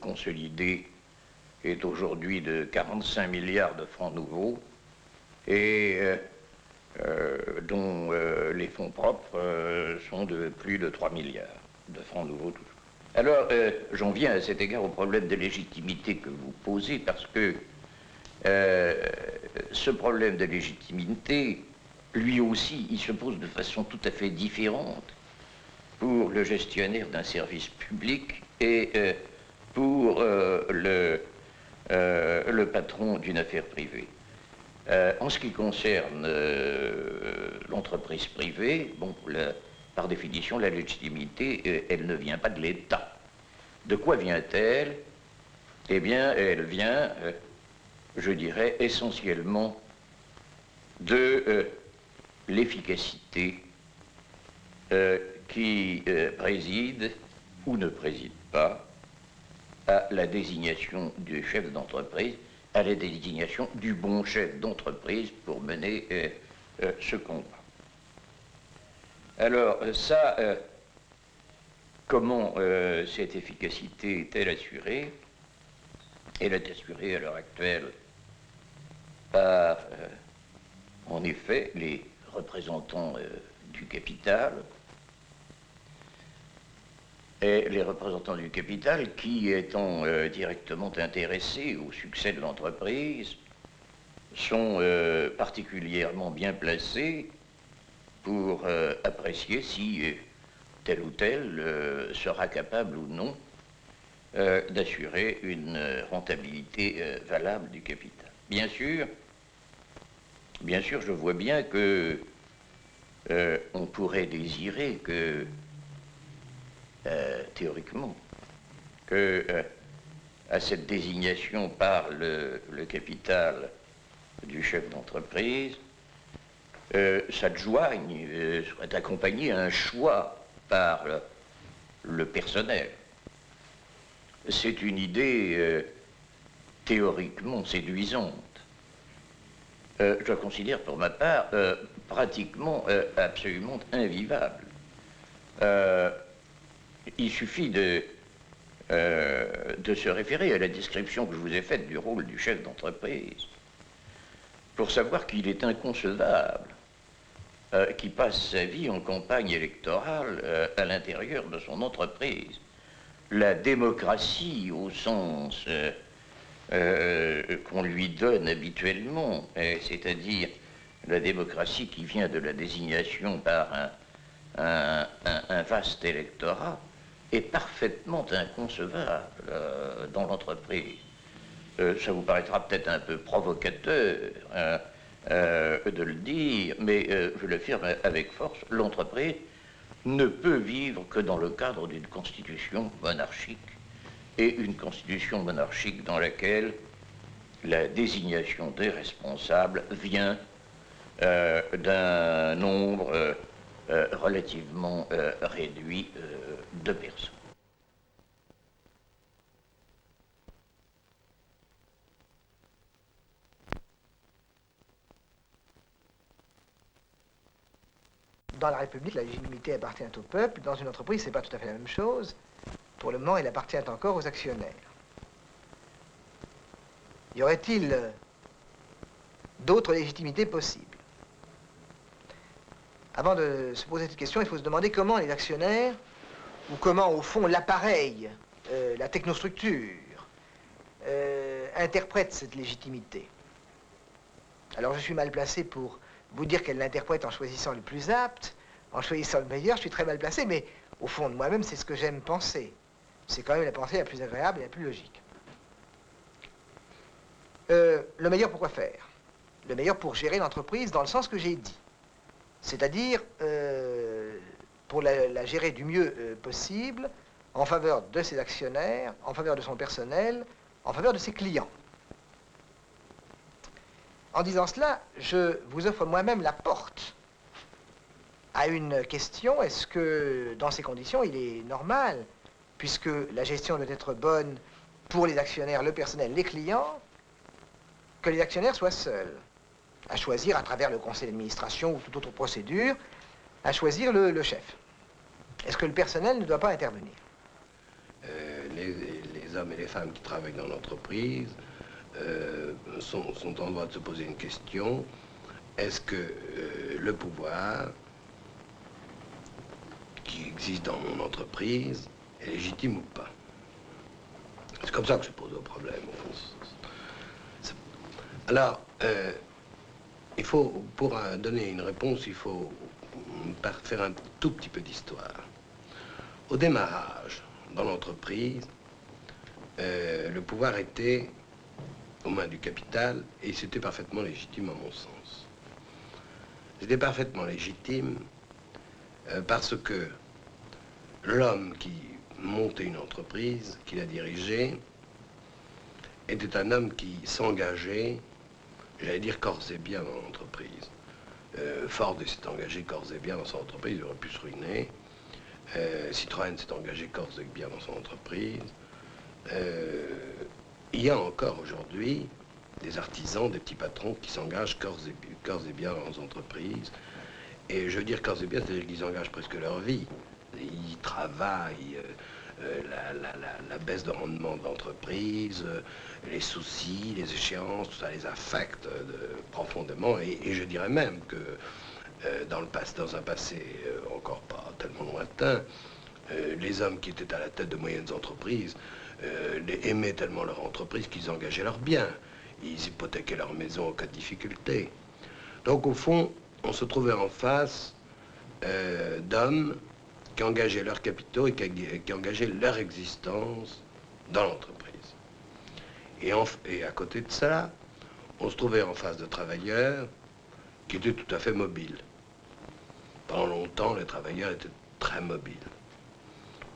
consolidé est aujourd'hui de 45 milliards de francs nouveaux et dont les fonds propres sont de plus de 3 milliards de francs nouveaux toujours. Alors, j'en viens à cet égard au problème de légitimité que vous posez parce que ce problème de légitimité, lui aussi, il se pose de façon tout à fait différente pour le gestionnaire d'un service public et pour le patron d'une affaire privée. En ce qui concerne l'entreprise privée, bon, par définition, la légitimité, elle ne vient pas de l'État. De quoi vient-elle? Eh bien, elle vient, je dirais, essentiellement de l'efficacité qui préside ou ne préside pas à la désignation du chef d'entreprise, à la désignation du bon chef d'entreprise pour mener ce combat. Alors ça, comment cette efficacité est-elle assurée? Elle est assurée à l'heure actuelle par, en effet, les représentants du capital, et les représentants du capital qui, étant directement intéressés au succès de l'entreprise, sont particulièrement bien placés pour apprécier si tel ou tel sera capable ou non d'assurer une rentabilité valable du capital. Bien sûr, je vois bien que on pourrait désirer que, théoriquement, que à cette désignation par le capital du chef d'entreprise s'adjoigne, soit accompagné un choix par le personnel. C'est une idée théoriquement séduisante. Je la considère pour ma part pratiquement absolument invivable. Il suffit de se référer à la description que je vous ai faite du rôle du chef d'entreprise pour savoir qu'il est inconcevable qu'il passe sa vie en campagne électorale à l'intérieur de son entreprise. La démocratie, au sens qu'on lui donne habituellement, c'est-à-dire la démocratie qui vient de la désignation par un vaste électorat, est parfaitement inconcevable dans l'entreprise. Ça vous paraîtra peut-être un peu provocateur de le dire, mais je l'affirme avec force, l'entreprise ne peut vivre que dans le cadre d'une constitution monarchique, et une constitution monarchique dans laquelle la désignation des responsables vient d'un nombre relativement réduit de personnes. Dans la République, la légitimité appartient au peuple. Dans une entreprise, c'est pas tout à fait la même chose. Pour le moment, elle appartient encore aux actionnaires. Y aurait-il d'autres légitimités possibles? Avant de se poser cette question, il faut se demander comment les actionnaires, ou comment, au fond, l'appareil, la technostructure, interprète cette légitimité. Alors, je suis mal placé pour vous dire qu'elle l'interprète en choisissant le plus apte, en choisissant le meilleur. Je suis très mal placé, mais au fond de moi-même, c'est ce que j'aime penser. C'est quand même la pensée la plus agréable et la plus logique. Le meilleur pour quoi faire? Le meilleur pour gérer l'entreprise dans le sens que j'ai dit. C'est-à-dire pour la gérer du mieux possible, en faveur de ses actionnaires, en faveur de son personnel, en faveur de ses clients. En disant cela, je vous offre moi-même la porte à une question. Est-ce que, dans ces conditions, il est normal, puisque la gestion doit être bonne pour les actionnaires, le personnel, les clients, que les actionnaires soient seuls, à choisir à travers le conseil d'administration ou toute autre procédure, à choisir le chef? Est-ce que le personnel ne doit pas intervenir? Les hommes et les femmes qui travaillent dans l'entreprise sont en droit de se poser une question. Est-ce que le pouvoir qui existe dans mon entreprise est légitime ou pas? C'est comme ça que je pose le problème, au fond. Alors, il faut, pour donner une réponse, il faut faire un tout petit peu d'histoire. Au démarrage, dans l'entreprise, le pouvoir était aux mains du capital, et c'était parfaitement légitime à mon sens. C'était parfaitement légitime parce que l'homme qui montait une entreprise, qui la dirigeait, était un homme qui s'engageait, j'allais dire corps et bien dans l'entreprise. Ford s'est engagé corps et bien dans son entreprise, il aurait pu se ruiner. Citroën s'est engagé corps et bien dans son entreprise. Il y a encore aujourd'hui des artisans, des petits patrons qui s'engagent corps et bien dans leurs entreprises. Et je veux dire corps et bien, c'est-à-dire qu'ils engagent presque leur vie. Ils travaillent, la baisse de rendement de l'entreprise, les soucis, les échéances, tout ça les affecte profondément. Et je dirais même que dans un passé encore pas tellement lointain, les hommes qui étaient à la tête de moyennes entreprises aimaient tellement leur entreprise qu'ils engageaient leurs biens. Ils hypothéquaient leur maison en cas de difficulté. Donc au fond, on se trouvait en face d'hommes qui engageaient leurs capitaux et qui engageaient leur existence dans l'entreprise. Et à côté de ça, on se trouvait en face de travailleurs qui étaient tout à fait mobiles. Pendant longtemps, les travailleurs étaient très mobiles.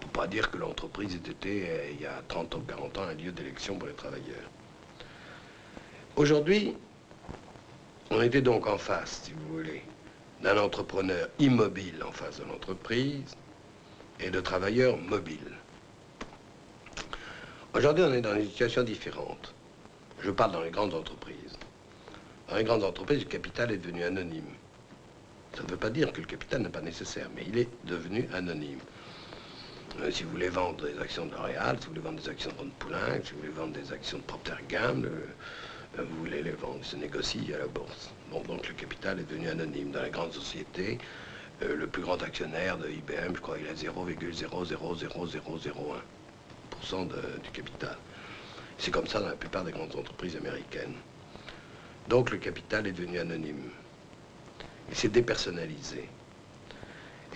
On ne peut pas dire que l'entreprise était, il y a 30 ou 40 ans, un lieu d'élection pour les travailleurs. Aujourd'hui, on était donc en face, si vous voulez, d'un entrepreneur immobile en face de l'entreprise et de travailleurs mobiles. Aujourd'hui, on est dans une situation différente. Je parle dans les grandes entreprises. Dans les grandes entreprises, le capital est devenu anonyme. Ça ne veut pas dire que le capital n'est pas nécessaire, mais il est devenu anonyme. Si vous voulez vendre des actions de L'Oréal, si vous voulez vendre des actions de Ron Poulenc, si vous voulez vendre des actions de Procter & Gamble, vous voulez les vendre, se négocie à la bourse. Bon, donc le capital est devenu anonyme. Dans les grandes sociétés, le plus grand actionnaire de IBM, je crois, il a 0,0000001% du capital. C'est comme ça dans la plupart des grandes entreprises américaines. Donc le capital est devenu anonyme. Il s'est dépersonnalisé.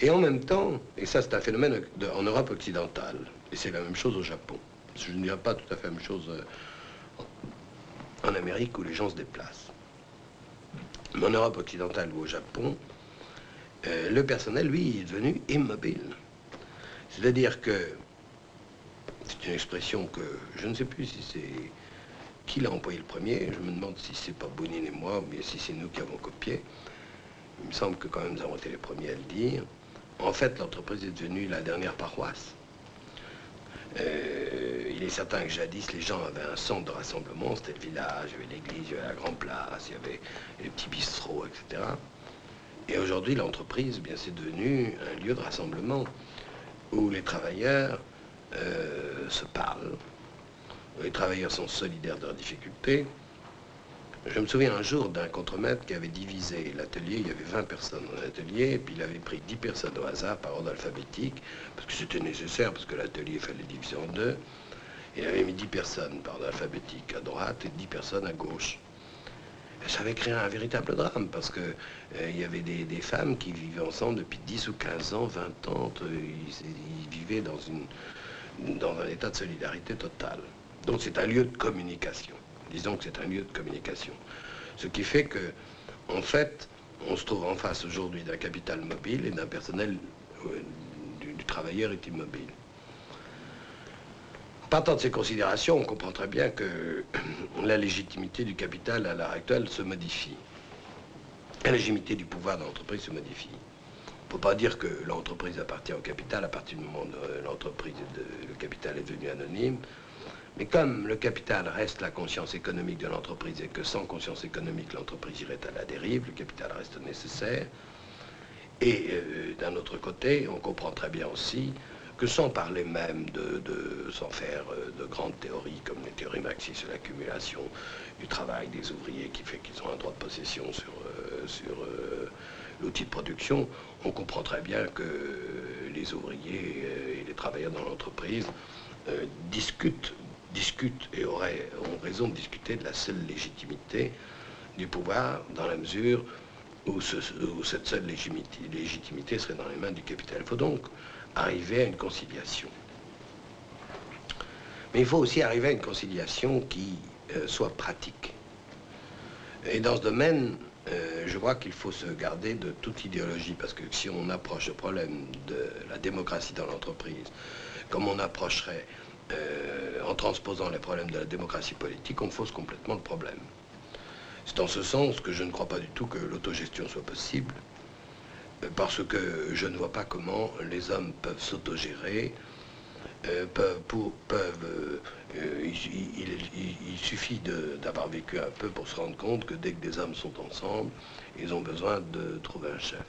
Et en même temps, et ça c'est un phénomène en Europe occidentale, et c'est la même chose au Japon. Je ne dirais pas tout à fait la même chose en Amérique où les gens se déplacent. Mais en Europe occidentale ou au Japon, le personnel, lui, est devenu immobile. C'est-à-dire que, c'est une expression que je ne sais plus si c'est qui l'a employé le premier, je me demande si c'est pas Bounine et moi, ou bien si c'est nous qui avons copié. Il me semble que quand même nous avons été les premiers à le dire. En fait, l'entreprise est devenue la dernière paroisse. Il est certain que jadis, les gens avaient un centre de rassemblement, c'était le village, il y avait l'église, il y avait la grande place, il y avait les petits bistrots, etc. Et aujourd'hui, l'entreprise, eh bien, c'est devenu un lieu de rassemblement où les travailleurs se parlent, où les travailleurs sont solidaires de leurs difficultés. Je me souviens un jour d'un contremaître qui avait divisé l'atelier, il y avait 20 personnes dans l'atelier, et puis il avait pris 10 personnes au hasard par ordre alphabétique, parce que c'était nécessaire, parce que l'atelier fallait diviser en deux. Il avait mis 10 personnes par ordre alphabétique à droite et 10 personnes à gauche. Et ça avait créé un véritable drame, parce que il y avait des femmes qui vivaient ensemble depuis 10 ou 15 ans, 20 ans, ils vivaient dans un état de solidarité totale. Donc c'est un lieu de communication. Disons que c'est un lieu de communication. Ce qui fait que, en fait, on se trouve en face aujourd'hui d'un capital mobile et d'un personnel du travailleur est immobile. Partant de ces considérations, on comprend très bien que la légitimité du capital à l'heure actuelle se modifie. La légitimité du pouvoir de l'entreprise se modifie. On ne peut pas dire que l'entreprise appartient au capital à partir du moment où le capital est devenu anonyme. Mais comme le capital reste la conscience économique de l'entreprise et que sans conscience économique, l'entreprise irait à la dérive, le capital reste nécessaire. Et d'un autre côté, on comprend très bien aussi que sans parler même sans faire de grandes théories comme les théories marxistes sur l'accumulation du travail des ouvriers qui fait qu'ils ont un droit de possession sur l'outil de production, on comprend très bien que les ouvriers et les travailleurs dans l'entreprise discutent et ont raison de discuter de la seule légitimité du pouvoir dans la mesure où cette seule légitimité serait dans les mains du capital. Il faut donc arriver à une conciliation. Mais il faut aussi arriver à une conciliation qui soit pratique. Et dans ce domaine, je crois qu'il faut se garder de toute idéologie, parce que si on approche le problème de la démocratie dans l'entreprise comme on approcherait en transposant les problèmes de la démocratie politique, on fausse complètement le problème. C'est en ce sens que je ne crois pas du tout que l'autogestion soit possible, parce que je ne vois pas comment les hommes peuvent s'autogérer, il suffit d'avoir vécu un peu pour se rendre compte que dès que des hommes sont ensemble, ils ont besoin de trouver un chef.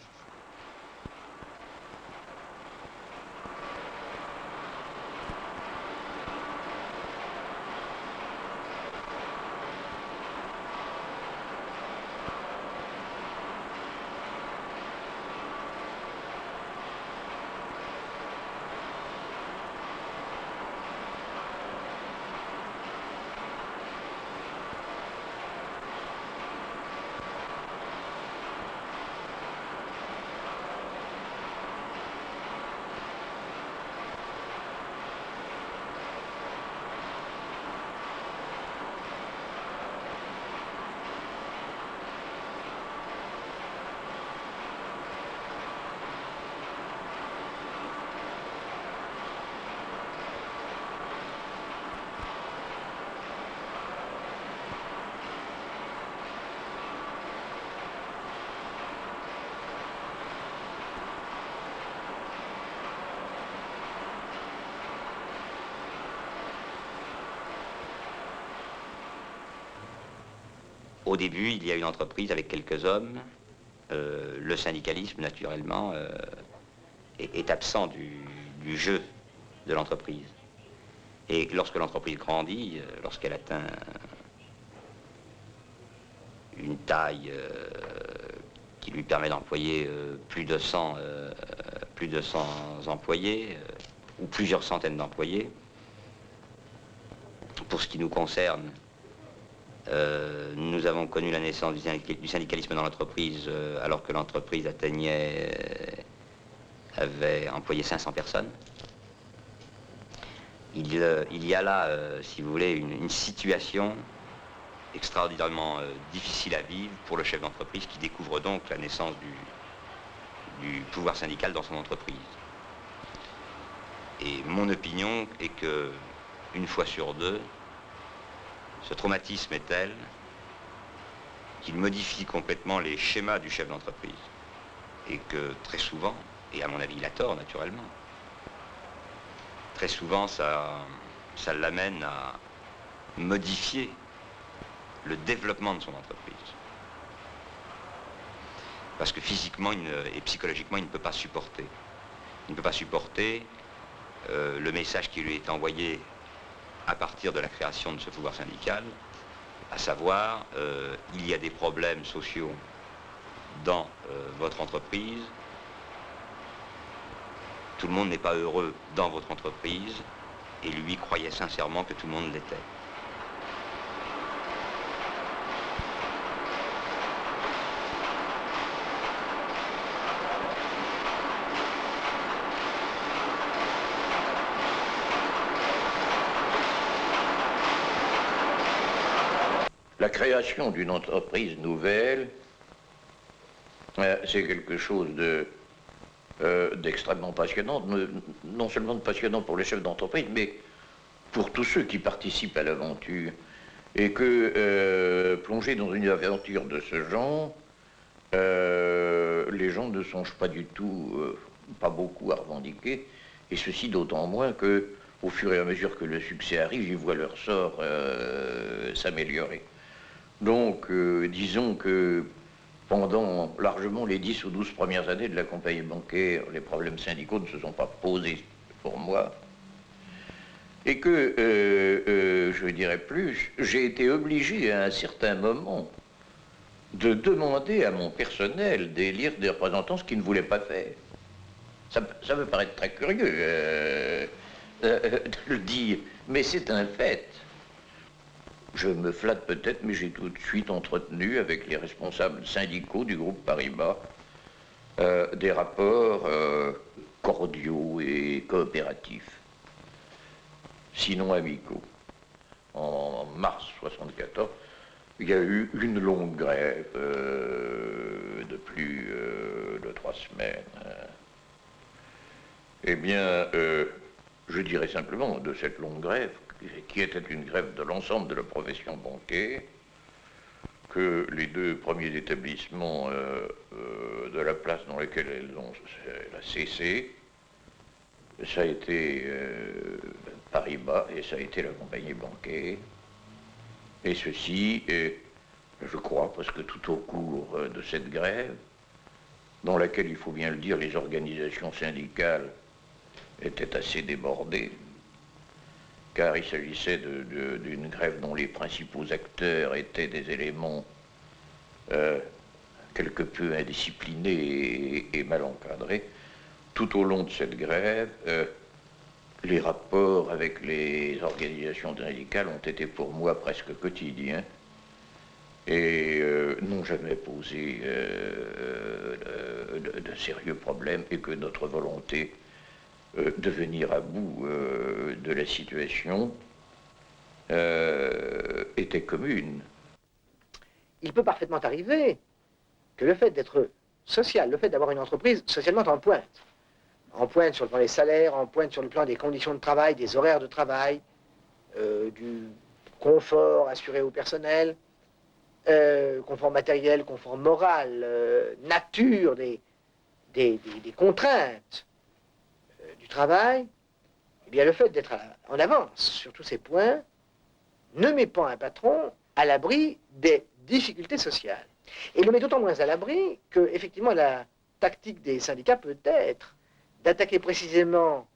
Au début, il y a une entreprise avec quelques hommes. Le syndicalisme, naturellement, est absent du jeu de l'entreprise. Et lorsque l'entreprise grandit, lorsqu'elle atteint une taille qui lui permet d'employer plus de 100 employés, ou plusieurs centaines d'employés, pour ce qui nous concerne, nous avons connu la naissance du syndicalisme dans l'entreprise alors que l'entreprise avait employé 500 personnes. Il y a là, si vous voulez, une situation extraordinairement difficile à vivre pour le chef d'entreprise qui découvre donc la naissance du pouvoir syndical dans son entreprise. Et mon opinion est que, une fois sur deux, ce traumatisme est tel qu'il modifie complètement les schémas du chef d'entreprise. Et que très souvent, et à mon avis il a tort naturellement, très souvent ça l'amène à modifier le développement de son entreprise. Parce que physiquement et psychologiquement, il ne peut pas supporter. Il ne peut pas supporter le message qui lui est envoyé à partir de la création de ce pouvoir syndical, à savoir, il y a des problèmes sociaux dans votre entreprise, tout le monde n'est pas heureux dans votre entreprise, et lui croyait sincèrement que tout le monde l'était. La création d'une entreprise nouvelle, c'est quelque chose d'extrêmement passionnant, non seulement de passionnant pour les chefs d'entreprise, mais pour tous ceux qui participent à l'aventure. Et que, plongés dans une aventure de ce genre, les gens ne songent pas du tout, pas beaucoup à revendiquer, et ceci d'autant moins que, au fur et à mesure que le succès arrive, ils voient leur sort s'améliorer. Donc, disons que pendant largement les 10 ou 12 premières années de la compagnie bancaire, les problèmes syndicaux ne se sont pas posés pour moi. Et que, je dirais plus, j'ai été obligé à un certain moment de demander à mon personnel d'élire des représentants, ce qu'ils ne voulaient pas faire. Ça peut paraître très curieux de le dire, mais c'est un fait. Je me flatte peut-être, mais j'ai tout de suite entretenu avec les responsables syndicaux du groupe Paribas des rapports cordiaux et coopératifs, sinon amicaux. En mars 1974, il y a eu une longue grève de plus de 3 semaines. Eh bien, je dirais simplement de cette longue grève, qui était une grève de l'ensemble de la profession bancaire, que les 2 premiers établissements de la place dans lesquels elle a cessé, ça a été Paribas et ça a été la compagnie bancaire. Et ceci est, je crois, parce que tout au cours de cette grève, dans laquelle, il faut bien le dire, les organisations syndicales étaient assez débordées, car il s'agissait d'une grève dont les principaux acteurs étaient des éléments quelque peu indisciplinés et mal encadrés. Tout au long de cette grève, les rapports avec les organisations syndicales ont été pour moi presque quotidiens et n'ont jamais posé de sérieux problèmes, et que notre volonté de venir à bout de la situation était commune. Il peut parfaitement arriver que le fait d'être social, le fait d'avoir une entreprise socialement en pointe sur le plan des salaires, en pointe sur le plan des conditions de travail, des horaires de travail, du confort assuré au personnel, confort matériel, confort moral, nature des contraintes du travail, eh bien le fait d'être en avance sur tous ces points ne met pas un patron à l'abri des difficultés sociales. Et il le met d'autant moins à l'abri que, effectivement, la tactique des syndicats peut être d'attaquer précisément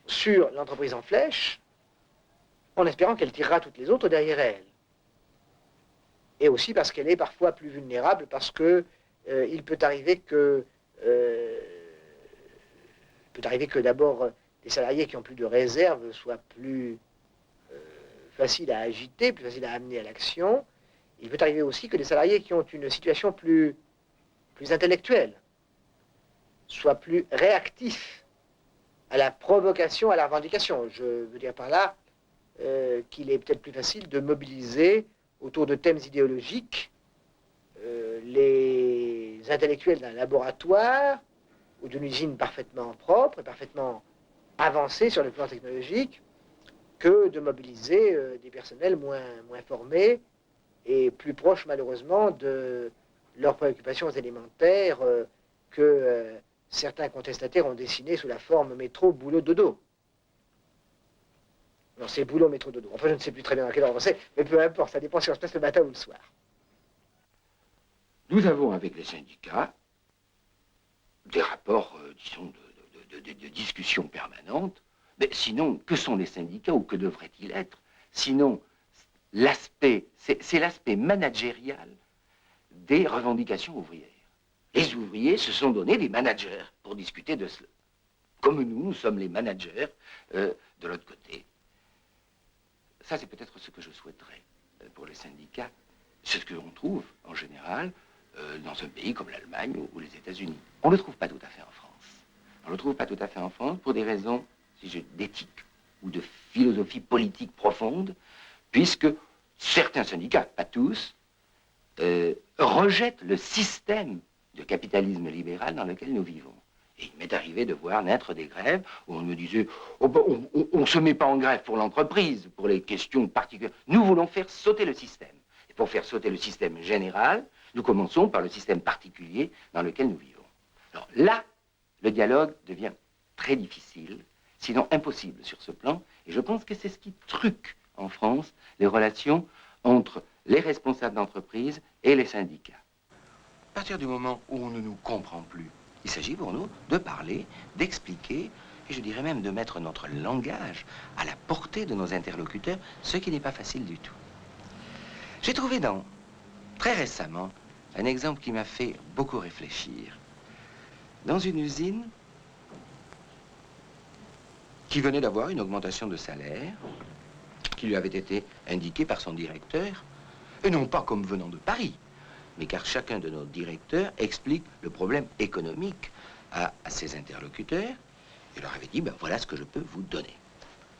sur l'entreprise en flèche, en espérant qu'elle tirera toutes les autres derrière elle. Et aussi parce qu'elle est parfois plus vulnérable, parce que il peut arriver que d'abord des salariés qui ont plus de réserve soient plus faciles à agiter, plus faciles à amener à l'action. Il peut arriver aussi que des salariés qui ont une situation plus intellectuelle soient plus réactifs à la provocation, à la revendication. Je veux dire par là qu'il est peut-être plus facile de mobiliser autour de thèmes idéologiques les intellectuels d'un laboratoire ou d'une usine parfaitement propre et parfaitement avancée sur le plan technologique que de mobiliser des personnels moins formés et plus proches malheureusement de leurs préoccupations élémentaires que certains contestataires ont dessinées sous la forme métro, boulot, dodo. Non, c'est boulot, métro, dodo. Enfin, je ne sais plus très bien dans quel ordre c'est, mais peu importe, ça dépend si on se passe le matin ou le soir. Nous avons avec les syndicats des rapports, disons, de discussion permanente. Mais sinon, que sont les syndicats ou que devraient-ils être? Sinon, c'est l'aspect managérial des revendications ouvrières. Les ouvriers se sont donné des managers pour discuter de cela. Comme nous sommes les managers de l'autre côté. Ça, c'est peut-être ce que je souhaiterais pour les syndicats. C'est ce que l'on trouve, en général, dans un pays comme l'Allemagne ou les États-Unis. On ne le trouve pas tout à fait en France. On ne le trouve pas tout à fait en France pour des raisons, d'éthique ou de philosophie politique profonde, puisque certains syndicats, pas tous, rejettent le système de capitalisme libéral dans lequel nous vivons. Et il m'est arrivé de voir naître des grèves où on me disait oh ben, on ne se met pas en grève pour l'entreprise, pour les questions particulières. Nous voulons faire sauter le système. Et pour faire sauter le système général, nous commençons par le système particulier dans lequel nous vivons. Alors là, le dialogue devient très difficile, sinon impossible sur ce plan. Et je pense que c'est ce qui truque en France les relations entre les responsables d'entreprise et les syndicats. À partir du moment où on ne nous comprend plus, il s'agit pour nous de parler, d'expliquer, et je dirais même de mettre notre langage à la portée de nos interlocuteurs, ce qui n'est pas facile du tout. J'ai trouvé très récemment, un exemple qui m'a fait beaucoup réfléchir. Dans une usine qui venait d'avoir une augmentation de salaire, qui lui avait été indiquée par son directeur, et non pas comme venant de Paris, mais car chacun de nos directeurs explique le problème économique à ses interlocuteurs, et leur avait dit, ben voilà ce que je peux vous donner.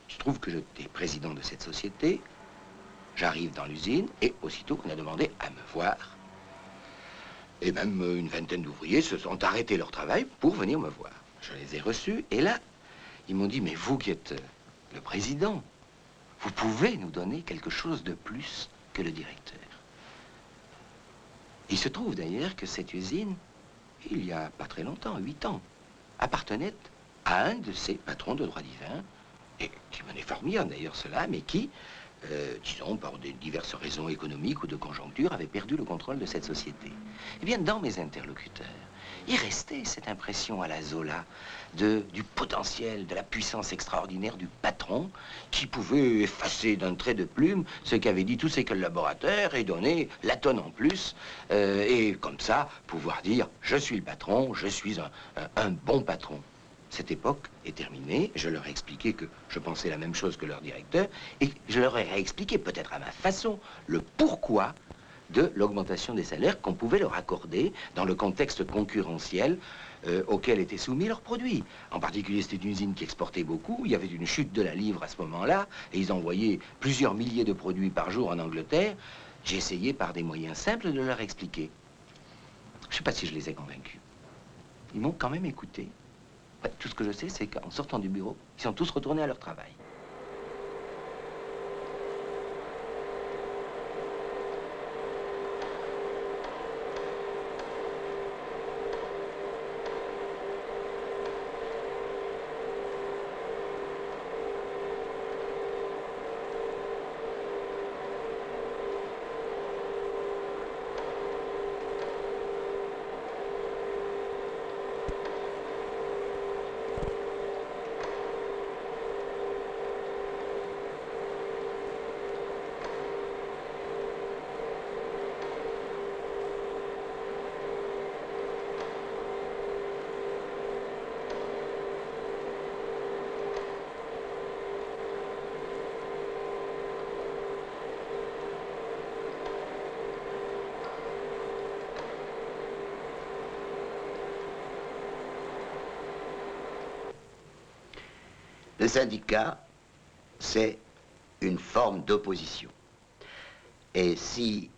Il se trouve que j'étais président de cette société, j'arrive dans l'usine, et aussitôt on a demandé à me voir. Et même une vingtaine d'ouvriers se sont arrêtés leur travail pour venir me voir. Je les ai reçus, et là, ils m'ont dit, mais vous qui êtes le président, vous pouvez nous donner quelque chose de plus que le directeur. Il se trouve d'ailleurs que cette usine, il y a pas très longtemps, 8 ans, appartenait à un de ces patrons de droit divin, et qui menait fort bien d'ailleurs cela, mais qui, disons, par des diverses raisons économiques ou de conjoncture, avait perdu le contrôle de cette société. Eh bien, dans mes interlocuteurs, il restait cette impression à la Zola du potentiel, de la puissance extraordinaire du patron qui pouvait effacer d'un trait de plume ce qu'avaient dit tous ses collaborateurs et donner la tonne en plus et comme ça pouvoir dire je suis le patron, je suis un bon patron. Cette époque est terminée, je leur ai expliqué que je pensais la même chose que leur directeur et je leur ai expliqué peut-être à ma façon le pourquoi de l'augmentation des salaires qu'on pouvait leur accorder dans le contexte concurrentiel auquel étaient soumis leurs produits. En particulier, c'était une usine qui exportait beaucoup, il y avait une chute de la livre à ce moment-là, et ils envoyaient plusieurs milliers de produits par jour en Angleterre. J'ai essayé par des moyens simples de leur expliquer. Je ne sais pas si je les ai convaincus. Ils m'ont quand même écouté. Ouais, tout ce que je sais, c'est qu'en sortant du bureau, ils sont tous retournés à leur travail. Le syndicat, c'est une forme d'opposition. Et si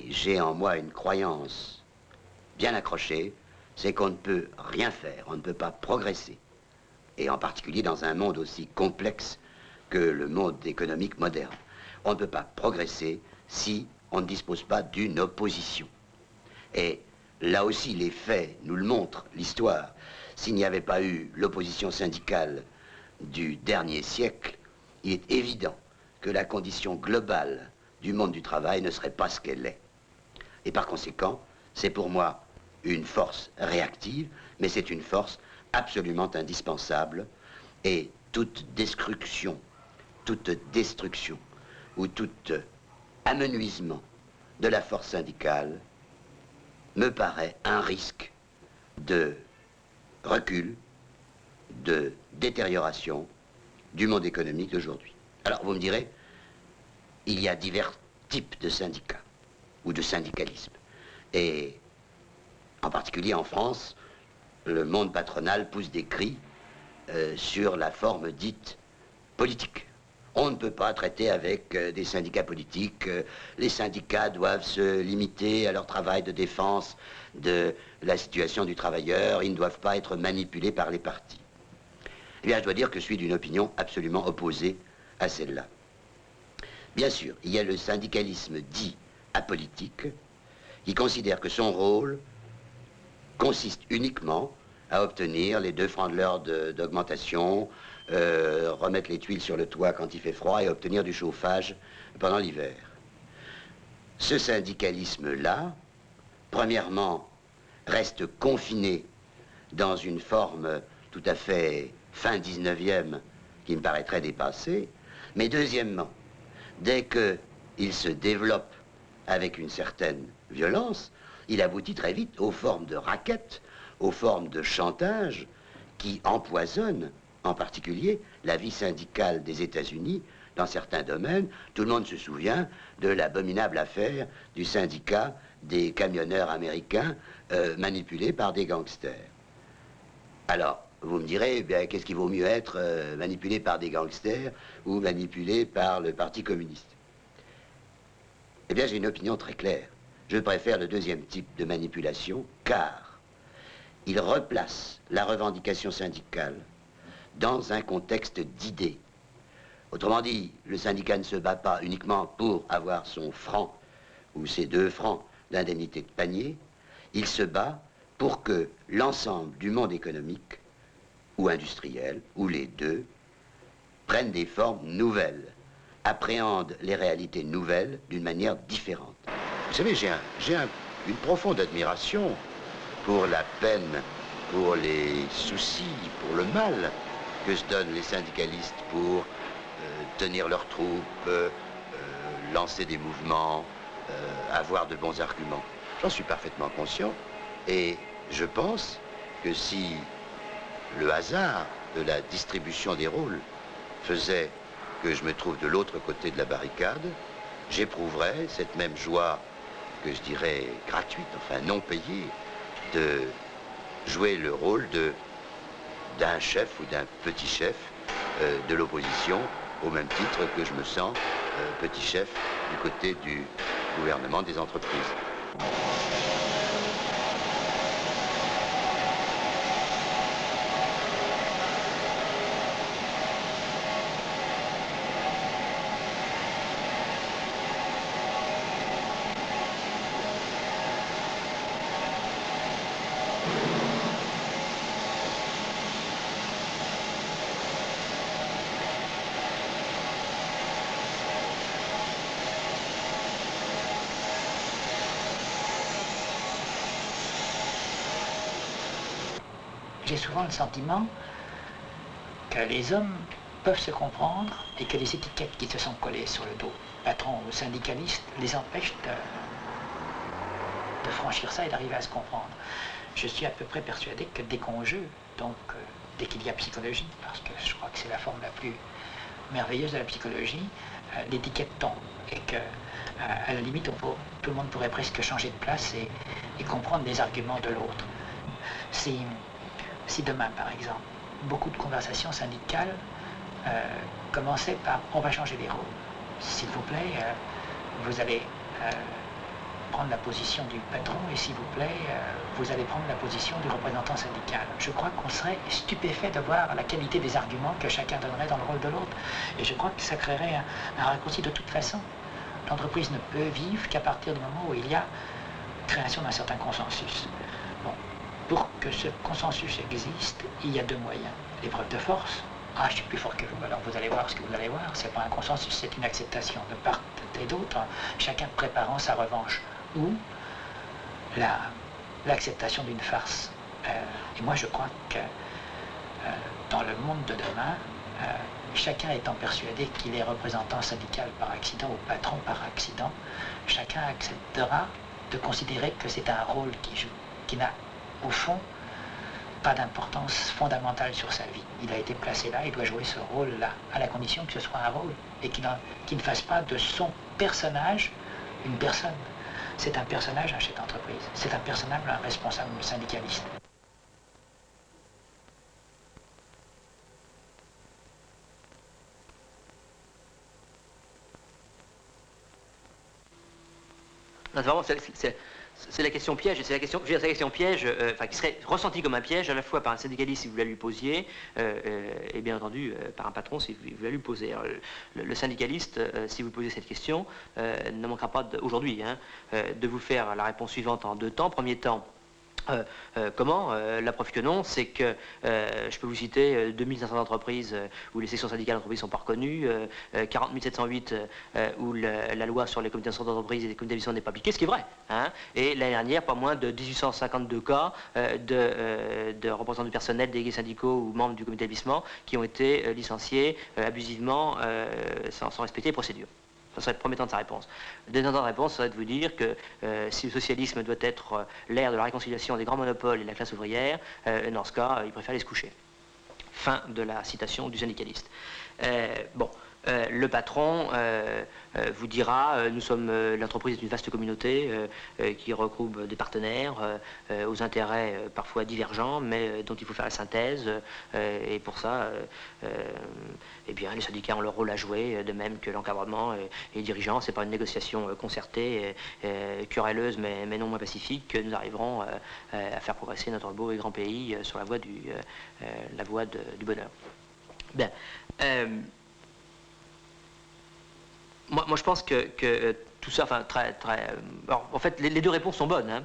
j'ai en moi une croyance bien accrochée, c'est qu'on ne peut rien faire, on ne peut pas progresser. Et en particulier dans un monde aussi complexe que le monde économique moderne. On ne peut pas progresser si on ne dispose pas d'une opposition. Et là aussi, les faits nous le montrent, l'histoire. S'il n'y avait pas eu l'opposition syndicale du dernier siècle, il est évident que la condition globale du monde du travail ne serait pas ce qu'elle est. Et par conséquent, c'est pour moi une force réactive, mais c'est une force absolument indispensable. Et toute destruction ou tout amenuisement de la force syndicale me paraît un risque de recul, de détérioration du monde économique d'aujourd'hui. Alors vous me direz, il y a divers types de syndicats ou de syndicalisme. Et en particulier en France, le monde patronal pousse des cris sur la forme dite politique. On ne peut pas traiter avec des syndicats politiques. Les syndicats doivent se limiter à leur travail de défense de la situation du travailleur. Ils ne doivent pas être manipulés par les partis. Eh bien, je dois dire que je suis d'une opinion absolument opposée à celle-là. Bien sûr, il y a le syndicalisme dit apolitique, qui considère que son rôle consiste uniquement à obtenir les 2 francs de l'heure d'augmentation, remettre les tuiles sur le toit quand il fait froid et obtenir du chauffage pendant l'hiver. Ce syndicalisme-là, premièrement, reste confiné dans une forme tout à fait fin 19e qui me paraîtrait dépassée, mais deuxièmement, dès qu'il se développe avec une certaine violence, il aboutit très vite aux formes de raquettes, aux formes de chantage qui empoisonnent en particulier la vie syndicale des États-Unis dans certains domaines. Tout le monde se souvient de l'abominable affaire du syndicat des camionneurs américains manipulés par des gangsters. Alors, vous me direz, bien, qu'est-ce qu'il vaut mieux être manipulé par des gangsters ou manipulé par le Parti communiste? Eh bien, j'ai une opinion très claire. Je préfère le deuxième type de manipulation, car il replace la revendication syndicale dans un contexte d'idées. Autrement dit, le syndicat ne se bat pas uniquement pour avoir son franc ou ses 2 francs d'indemnité de panier, il se bat pour que l'ensemble du monde économique ou industriel, ou les deux, prennent des formes nouvelles, appréhendent les réalités nouvelles d'une manière différente. Vous savez, j'ai une profonde admiration pour la peine, pour les soucis, pour le mal que se donnent les syndicalistes pour tenir leurs troupes, lancer des mouvements, avoir de bons arguments. J'en suis parfaitement conscient et je pense que si le hasard de la distribution des rôles faisait que je me trouve de l'autre côté de la barricade, j'éprouverais cette même joie que je dirais gratuite, enfin non payée, de jouer le rôle d'un chef ou d'un petit chef de l'opposition, au même titre que je me sens petit chef du côté du gouvernement des entreprises. J'ai souvent le sentiment que les hommes peuvent se comprendre et que les étiquettes qui se sont collées sur le dos, patron ou syndicaliste, les empêchent de franchir ça et d'arriver à se comprendre. Je suis à peu près persuadé que dès qu'on joue, donc dès qu'il y a psychologie, parce que je crois que c'est la forme la plus merveilleuse de la psychologie, l'étiquette tombe et que, à la limite, tout le monde pourrait presque changer de place et comprendre les arguments de l'autre. Si demain, par exemple, beaucoup de conversations syndicales commencer par « on va changer les rôles ». S'il vous plaît, vous allez prendre la position du patron et s'il vous plaît, vous allez prendre la position du représentant syndical. Je crois qu'on serait stupéfait de voir la qualité des arguments que chacun donnerait dans le rôle de l'autre. Et je crois que ça créerait un raccourci de toute façon. L'entreprise ne peut vivre qu'à partir du moment où il y a création d'un certain consensus. Bon, pour que ce consensus existe, il y a deux moyens. L'épreuve de force. Ah, je suis plus fort que vous, alors vous allez voir ce que vous allez voir. C'est pas un consensus, c'est une acceptation de part et d'autre, chacun préparant sa revanche. Ou l'acceptation d'une farce. Et moi, je crois que dans le monde de demain, chacun étant persuadé qu'il est représentant syndical par accident ou patron par accident, chacun acceptera de considérer que c'est un rôle qu'il joue, qui n'a, au fond, pas d'importance fondamentale sur sa vie. Il a été placé là, il doit jouer ce rôle-là, à la condition que ce soit un rôle, et qu'il ne fasse pas de son personnage une personne. C'est un personnage, un chef d'entreprise. C'est un personnage, un responsable syndicaliste. C'est la question piège, et c'est la question piège qui serait ressentie comme un piège à la fois par un syndicaliste si vous la lui posiez, et bien entendu par un patron si vous la lui posez. Alors, le syndicaliste, si vous posez cette question, ne manquera pas aujourd'hui de vous faire la réponse suivante en deux temps. Premier temps, comment la preuve que non, c'est que je peux vous citer 2500 entreprises où les sections syndicales d'entreprise ne sont pas reconnues, 40 708 où la loi sur les comités d'entreprise et les comités d'émission n'est pas appliquée, ce qui est vrai. Et l'année dernière, pas moins de 1852 cas de représentants du personnel, délégués syndicaux ou membres du comité d'établissement qui ont été licenciés abusivement sans respecter les procédures. Ça serait le premier temps de sa réponse. Le deuxième temps de réponse serait de vous dire que si le socialisme doit être l'ère de la réconciliation des grands monopoles et de la classe ouvrière, dans ce cas, il préfère aller se coucher. Fin de la citation du syndicaliste. Le patron vous dira, l'entreprise est une vaste communauté qui regroupe des partenaires aux intérêts parfois divergents, mais dont il faut faire la synthèse. Et pour ça, eh bien, les syndicats ont leur rôle à jouer, de même que l'encadrement et les dirigeants. C'est par une négociation concertée, querelleuse, mais non moins pacifique, que nous arriverons à faire progresser notre beau et grand pays sur la voie du bonheur. Bien. Moi, je pense que tout ça, alors, en fait, les deux réponses sont bonnes.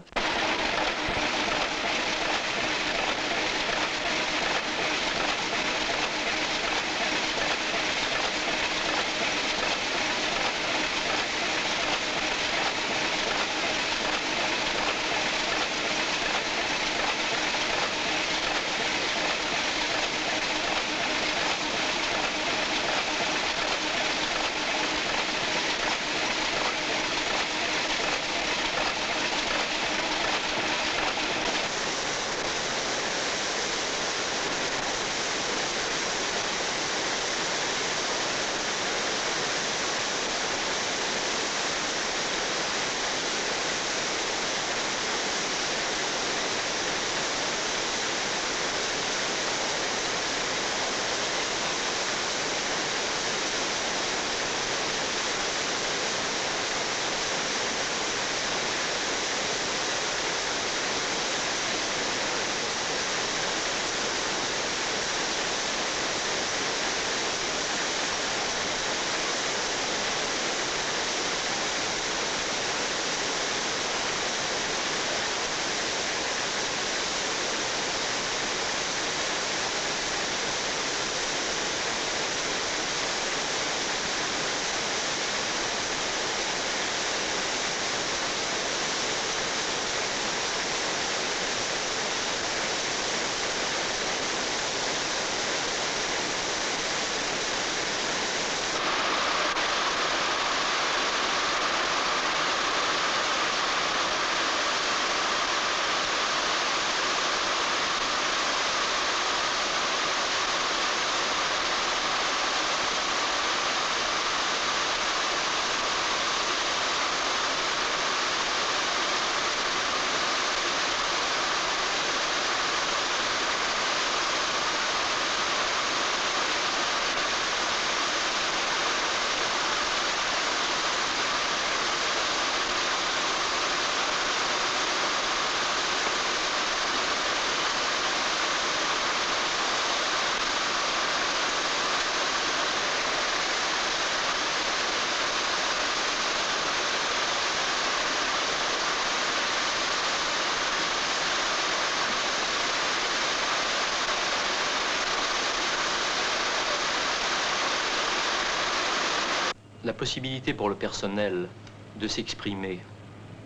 la possibilité pour le personnel de s'exprimer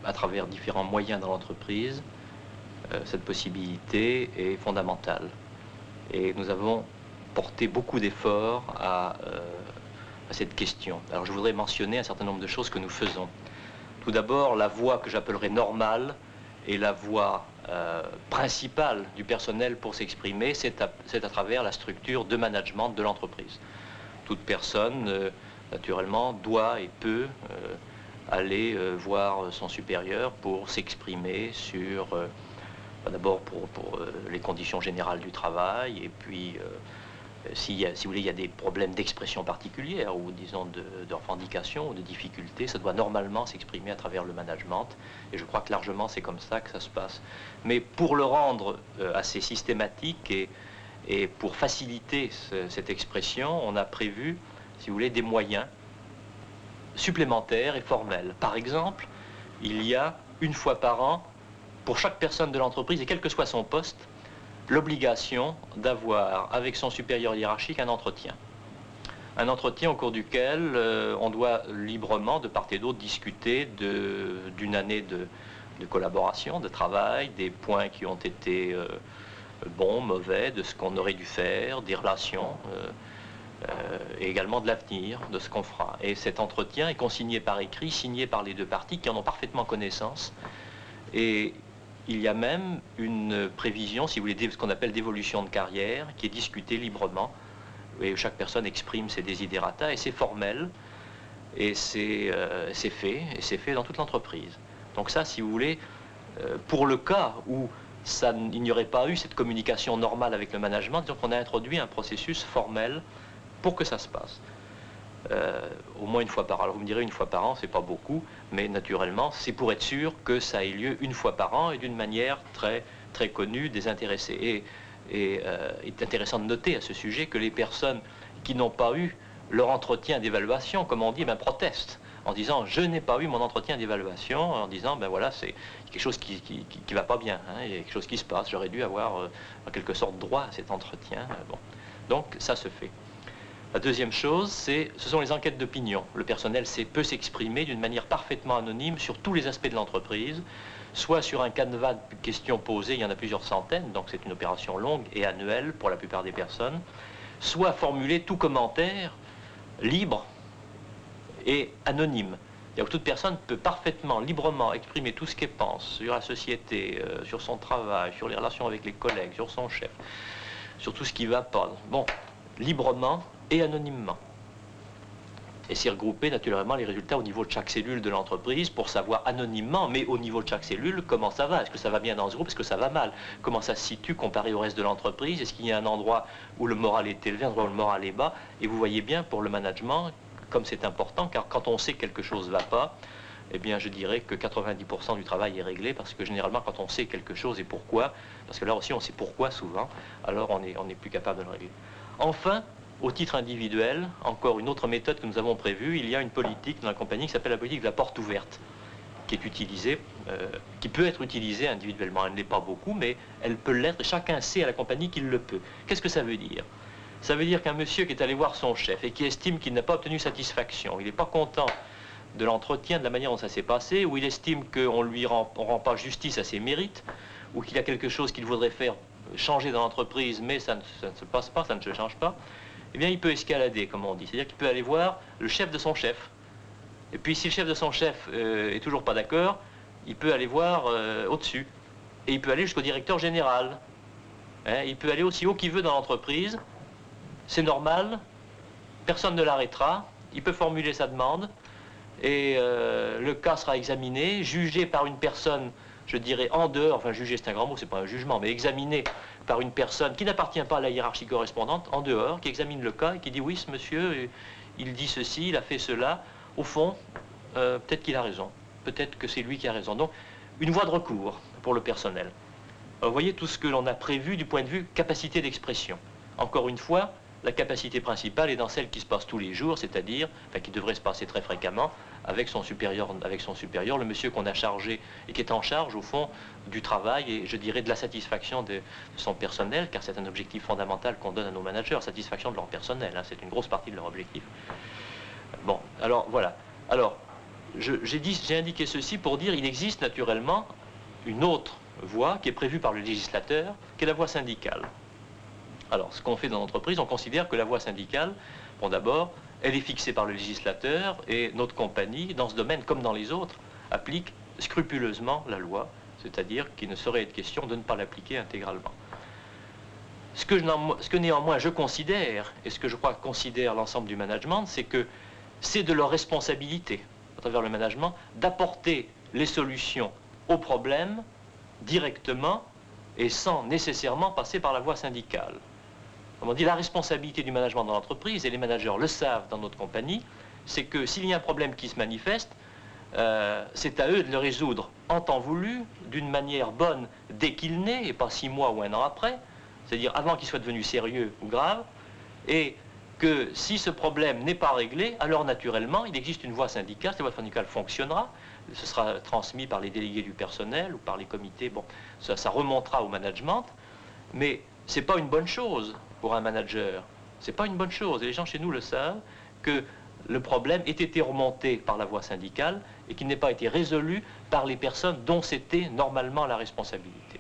à travers différents moyens dans l'entreprise, cette possibilité est fondamentale. Et nous avons porté beaucoup d'efforts à cette question. Alors je voudrais mentionner un certain nombre de choses que nous faisons. Tout d'abord, la voie que j'appellerais normale et la voie principale du personnel pour s'exprimer, c'est à travers la structure de management de l'entreprise. Toute personne, naturellement, doit et peut aller voir son supérieur pour s'exprimer sur, d'abord pour les conditions générales du travail, et puis si vous voulez, il y a des problèmes d'expression particulière, ou disons de revendication ou de difficultés, ça doit normalement s'exprimer à travers le management, et je crois que largement c'est comme ça que ça se passe. Mais pour le rendre assez systématique et pour faciliter cette expression, on a prévu, si vous voulez, des moyens supplémentaires et formels. Par exemple, il y a une fois par an, pour chaque personne de l'entreprise, et quel que soit son poste, l'obligation d'avoir avec son supérieur hiérarchique un entretien. Un entretien au cours duquel on doit librement, de part et d'autre, discuter d'une année de collaboration, de travail, des points qui ont été bons, mauvais, de ce qu'on aurait dû faire, des relations, et également de l'avenir, de ce qu'on fera. Et cet entretien est consigné par écrit, signé par les deux parties qui en ont parfaitement connaissance. Et il y a même une prévision, si vous voulez, ce qu'on appelle d'évolution de carrière, qui est discutée librement. Et chaque personne exprime ses desiderata, et c'est formel, et c'est fait, et c'est fait dans toute l'entreprise. Donc ça, si vous voulez, pour le cas où il n'y aurait pas eu cette communication normale avec le management, donc on a introduit un processus formel pour que ça se passe. Au moins une fois par an. Alors vous me direz, une fois par an, c'est pas beaucoup, mais naturellement, c'est pour être sûr que ça ait lieu une fois par an et d'une manière très, très connue des intéressés. Et il est intéressant de noter à ce sujet que les personnes qui n'ont pas eu leur entretien d'évaluation, comme on dit, protestent en disant « je n'ai pas eu mon entretien d'évaluation », en disant « ben voilà, c'est quelque chose qui va pas bien, hein, il y a quelque chose qui se passe, j'aurais dû avoir en quelque sorte droit à cet entretien. » Bon. Donc ça se fait. La deuxième chose, ce sont les enquêtes d'opinion. Le personnel peut s'exprimer d'une manière parfaitement anonyme sur tous les aspects de l'entreprise, soit sur un canevas de questions posées, il y en a plusieurs centaines, donc c'est une opération longue et annuelle pour la plupart des personnes, soit formuler tout commentaire libre et anonyme. C'est-à-dire que toute personne peut parfaitement, librement exprimer tout ce qu'elle pense sur la société, sur son travail, sur les relations avec les collègues, sur son chef, sur tout ce qui ne va pas. Bon, librement et anonymement. Et c'est regrouper naturellement les résultats au niveau de chaque cellule de l'entreprise pour savoir anonymement, mais au niveau de chaque cellule, comment ça va. Est-ce que ça va bien dans ce groupe? Est-ce que ça va mal? Comment ça se situe comparé au reste de l'entreprise? Est-ce qu'il y a un endroit où le moral est élevé, un endroit où le moral est bas? Et vous voyez bien pour le management, comme c'est important, car quand on sait que quelque chose ne va pas, eh bien je dirais que 90% du travail est réglé, parce que généralement quand on sait quelque chose et pourquoi, parce que là aussi on sait pourquoi souvent, alors on est plus capable de le régler. Enfin, au titre individuel, encore une autre méthode que nous avons prévue, il y a une politique dans la compagnie qui s'appelle la politique de la porte ouverte, qui est utilisée, qui peut être utilisée individuellement. Elle ne l'est pas beaucoup, mais elle peut l'être, et chacun sait à la compagnie qu'il le peut. Qu'est-ce que ça veut dire? Ça veut dire qu'un monsieur qui est allé voir son chef et qui estime qu'il n'a pas obtenu satisfaction, il n'est pas content de l'entretien, de la manière dont ça s'est passé, ou il estime qu'on ne rend pas justice à ses mérites, ou qu'il y a quelque chose qu'il voudrait faire changer dans l'entreprise, mais ça ne se passe pas, ça ne se change pas, eh bien, il peut escalader, comme on dit. C'est-à-dire qu'il peut aller voir le chef de son chef. Et puis, si le chef de son chef est toujours pas d'accord, il peut aller voir au-dessus. Et il peut aller jusqu'au directeur général. Hein, il peut aller aussi haut qu'il veut dans l'entreprise. C'est normal. Personne ne l'arrêtera. Il peut formuler sa demande. Et le cas sera examiné, jugé par une personne, je dirais, en dehors, enfin, juger, c'est un grand mot, c'est pas un jugement, mais examiné par une personne qui n'appartient pas à la hiérarchie correspondante, en dehors, qui examine le cas et qui dit oui, ce monsieur, il dit ceci, il a fait cela. Au fond, peut-être qu'il a raison, peut-être que c'est lui qui a raison. Donc, une voie de recours pour le personnel. Alors, vous voyez tout ce que l'on a prévu du point de vue capacité d'expression. Encore une fois, la capacité principale est dans celle qui se passe tous les jours, c'est-à-dire, enfin, qui devrait se passer très fréquemment, avec son supérieur, le monsieur qu'on a chargé et qui est en charge, au fond, du travail et, je dirais, de la satisfaction de son personnel, car c'est un objectif fondamental qu'on donne à nos managers, satisfaction de leur personnel, hein, c'est une grosse partie de leur objectif. Bon, alors voilà. Alors, j'ai indiqué ceci pour dire qu'il existe naturellement une autre voie qui est prévue par le législateur, qui est la voie syndicale. Alors, ce qu'on fait dans l'entreprise, on considère que la voie syndicale, bon d'abord, elle est fixée par le législateur et notre compagnie, dans ce domaine comme dans les autres, applique scrupuleusement la loi, c'est-à-dire qu'il ne saurait être question de ne pas l'appliquer intégralement. Ce que néanmoins je considère, et ce que je crois que considère l'ensemble du management, c'est que c'est de leur responsabilité, à travers le management, d'apporter les solutions aux problèmes directement et sans nécessairement passer par la voie syndicale. Comme on dit, la responsabilité du management dans l'entreprise, et les managers le savent dans notre compagnie, c'est que s'il y a un problème qui se manifeste, c'est à eux de le résoudre en temps voulu, d'une manière bonne dès qu'il naît, et pas 6 mois ou 1 an après, c'est-à-dire avant qu'il soit devenu sérieux ou grave, et que si ce problème n'est pas réglé, alors naturellement, il existe une voie syndicale, cette voie syndicale fonctionnera, ce sera transmis par les délégués du personnel ou par les comités, bon, ça remontera au management, mais c'est pas une bonne chose pour un manager, c'est pas une bonne chose, et les gens chez nous le savent, que le problème ait été remonté par la voie syndicale et qu'il n'ait pas été résolu par les personnes dont c'était normalement la responsabilité.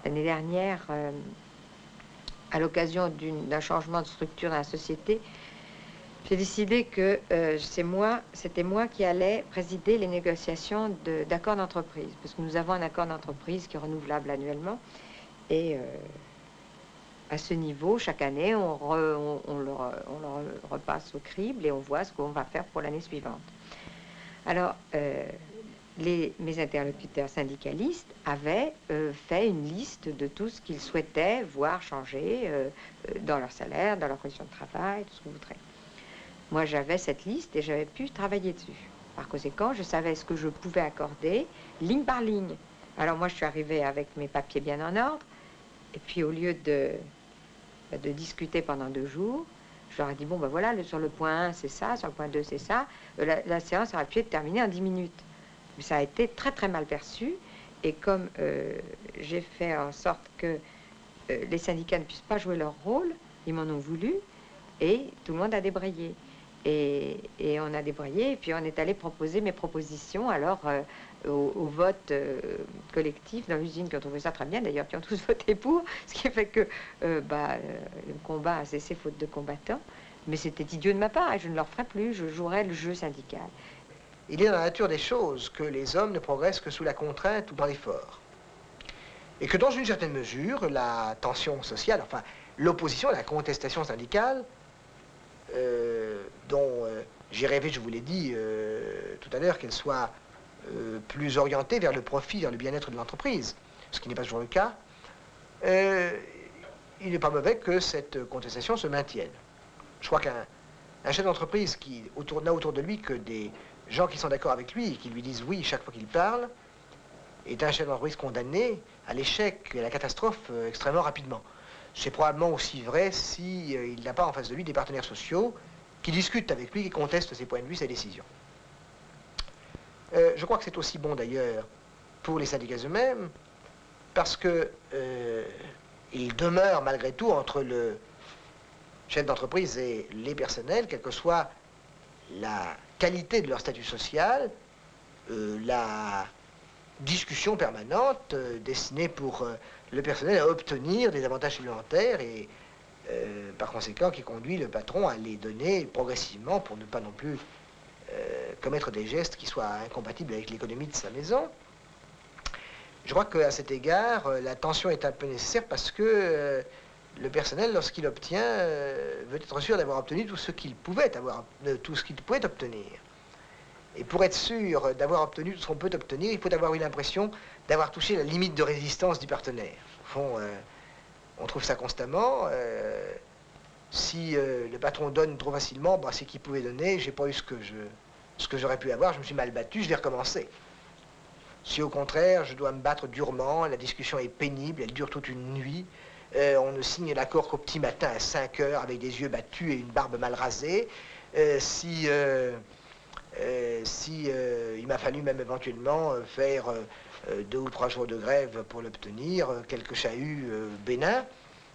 L'année dernière, à l'occasion d'un changement de structure dans la société, j'ai décidé que c'était moi qui allais présider les négociations d'accords d'entreprise, parce que nous avons un accord d'entreprise qui est renouvelable annuellement, et à ce niveau, chaque année, on le repasse au crible et on voit ce qu'on va faire pour l'année suivante. Alors, mes interlocuteurs syndicalistes avaient fait une liste de tout ce qu'ils souhaitaient voir changer dans leur salaire, dans leurs conditions de travail, tout ce qu'on voudrait. Moi, j'avais cette liste et j'avais pu travailler dessus. Par conséquent, je savais ce que je pouvais accorder, ligne par ligne. Alors moi, je suis arrivée avec mes papiers bien en ordre, et puis au lieu de discuter pendant 2 jours, je leur ai dit, bon, ben voilà, sur le point 1, c'est ça, sur le point 2, c'est ça. La séance aurait pu être terminée en 10 minutes. Mais ça a été très très mal perçu, et comme j'ai fait en sorte que les syndicats ne puissent pas jouer leur rôle, ils m'en ont voulu, et tout le monde a débrayé. Et on a débrayé, et puis on est allé proposer mes propositions alors au vote collectif dans l'usine, qui ont trouvé ça très bien d'ailleurs, qui ont tous voté pour, ce qui fait que le combat a cessé faute de combattants. Mais c'était idiot de ma part, et je ne le referai plus, je jouerai le jeu syndical. Il est dans la nature des choses que les hommes ne progressent que sous la contrainte ou par l'effort. Et que dans une certaine mesure, la tension sociale, enfin l'opposition, la contestation syndicale, dont j'ai rêvé, je vous l'ai dit tout à l'heure, qu'elle soit plus orientée vers le profit, vers le bien-être de l'entreprise, ce qui n'est pas toujours le cas, il n'est pas mauvais que cette contestation se maintienne. Je crois qu'un chef d'entreprise qui n'a autour de lui que des gens qui sont d'accord avec lui et qui lui disent oui chaque fois qu'il parle, est un chef d'entreprise condamné à l'échec et à la catastrophe extrêmement rapidement. C'est probablement aussi vrai s'il n'a pas en face de lui des partenaires sociaux qui discutent avec lui, qui contestent ses points de vue, ses décisions. Je crois que c'est aussi bon d'ailleurs pour les syndicats eux-mêmes, parce que il demeure malgré tout entre le chef d'entreprise et les personnels, quelle que soit la qualité de leur statut social, la discussion permanente destinée pour le personnel à obtenir des avantages supplémentaires et par conséquent qui conduit le patron à les donner progressivement pour ne pas non plus commettre des gestes qui soient incompatibles avec l'économie de sa maison. Je crois qu'à cet égard, la tension est un peu nécessaire parce que le personnel, lorsqu'il obtient, veut être sûr d'avoir obtenu tout ce qu'il pouvait obtenir. Et pour être sûr d'avoir obtenu tout ce qu'on peut obtenir, il faut avoir eu l'impression d'avoir touché la limite de résistance du partenaire. Au fond, on trouve ça constamment. Si le patron donne trop facilement, bah, c'est qu'il pouvait donner, j'ai pas eu ce que j'aurais pu avoir, je me suis mal battu, je vais recommencer. Si au contraire, je dois me battre durement, la discussion est pénible, elle dure toute une nuit, on ne signe l'accord qu'au petit matin à 5 heures avec des yeux battus et une barbe mal rasée, si il m'a fallu même éventuellement faire 2 ou 3 jours de grève pour l'obtenir, quelques chahuts bénins,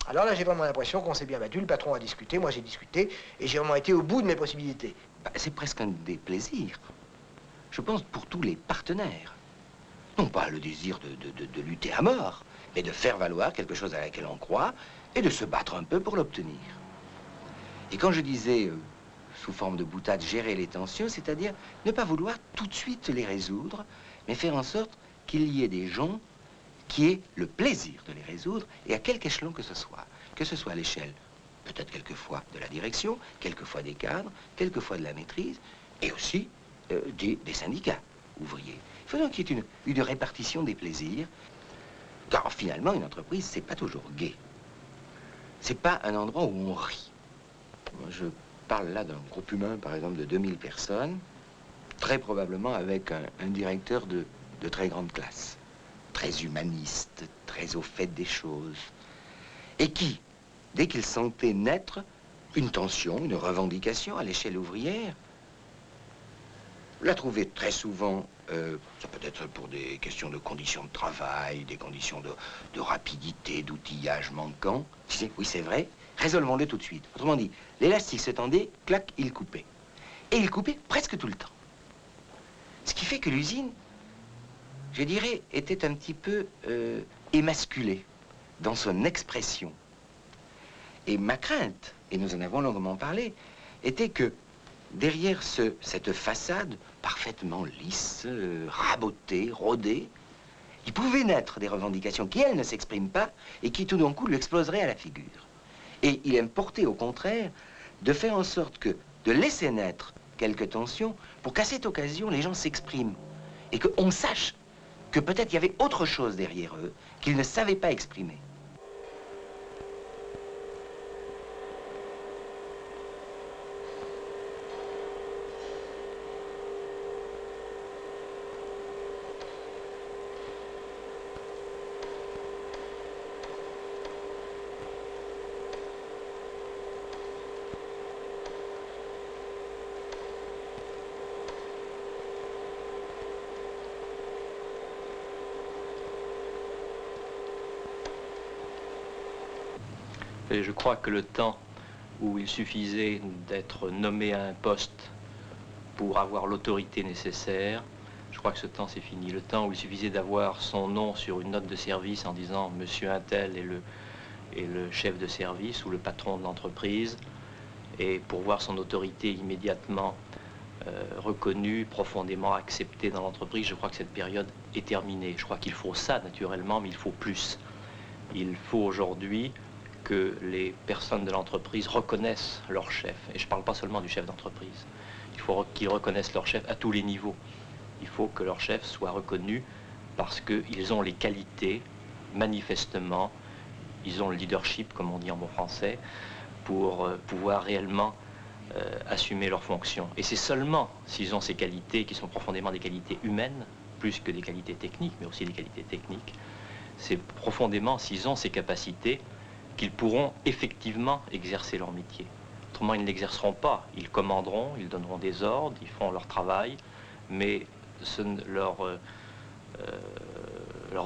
alors là j'ai vraiment l'impression qu'on s'est bien battu, le patron a discuté, moi j'ai discuté, et j'ai vraiment été au bout de mes possibilités. C'est presque un des plaisirs, je pense, pour tous les partenaires. Non pas le désir de lutter à mort, mais de faire valoir quelque chose à laquelle on croit et de se battre un peu pour l'obtenir. Et quand je disais, sous forme de boutade, gérer les tensions, c'est-à-dire ne pas vouloir tout de suite les résoudre, mais faire en sorte qu'il y ait des gens qui aient le plaisir de les résoudre, et à quelque échelon que ce soit à l'échelle, peut-être quelquefois de la direction, quelquefois des cadres, quelquefois de la maîtrise, et aussi des syndicats ouvriers. Il faut donc qu'il y ait une répartition des plaisirs, car finalement, une entreprise, c'est pas toujours gai. C'est pas un endroit où on rit. Je parle là d'un groupe humain, par exemple, de 2000 personnes, très probablement avec un directeur de très grande classe, très humaniste, très au fait des choses, et qui, dès qu'il sentait naître une tension, une revendication à l'échelle ouvrière, la trouvait très souvent, ça peut être pour des questions de conditions de travail, des conditions de rapidité, d'outillage manquant. Oui, c'est vrai, résolvons-le tout de suite. Autrement dit, l'élastique se tendait, clac, il coupait. Et il coupait presque tout le temps. Ce qui fait que l'usine, je dirais, était un petit peu émasculée dans son expression. Et ma crainte, et nous en avons longuement parlé, était que derrière cette façade parfaitement lisse, rabotée, rodée, il pouvait naître des revendications qui, elles, ne s'expriment pas et qui, tout d'un coup, lui exploseraient à la figure. Et il importait, au contraire, de faire en sorte que, de laisser naître quelques tensions pour qu'à cette occasion, les gens s'expriment et qu'on sache que peut-être il y avait autre chose derrière eux qu'ils ne savaient pas exprimer. Et je crois que le temps où il suffisait d'être nommé à un poste pour avoir l'autorité nécessaire, je crois que ce temps c'est fini. Le temps où il suffisait d'avoir son nom sur une note de service en disant « Monsieur Untel est le chef de service ou le patron de l'entreprise » et pour voir son autorité immédiatement reconnue, profondément acceptée dans l'entreprise, je crois que cette période est terminée. Je crois qu'il faut ça naturellement, mais il faut plus. Il faut aujourd'hui que les personnes de l'entreprise reconnaissent leur chef. Et je ne parle pas seulement du chef d'entreprise. Il faut qu'ils reconnaissent leur chef à tous les niveaux. Il faut que leur chef soit reconnu parce qu'ils ont les qualités, manifestement, ils ont le leadership, comme on dit en bon français, pour pouvoir réellement assumer leurs fonctions. Et c'est seulement s'ils ont ces qualités, qui sont profondément des qualités humaines, plus que des qualités techniques, mais aussi des qualités techniques, c'est profondément s'ils ont ces capacités qu'ils pourront effectivement exercer leur métier. Autrement, ils ne l'exerceront pas. Ils commanderont, ils donneront des ordres, ils feront leur travail, mais leurs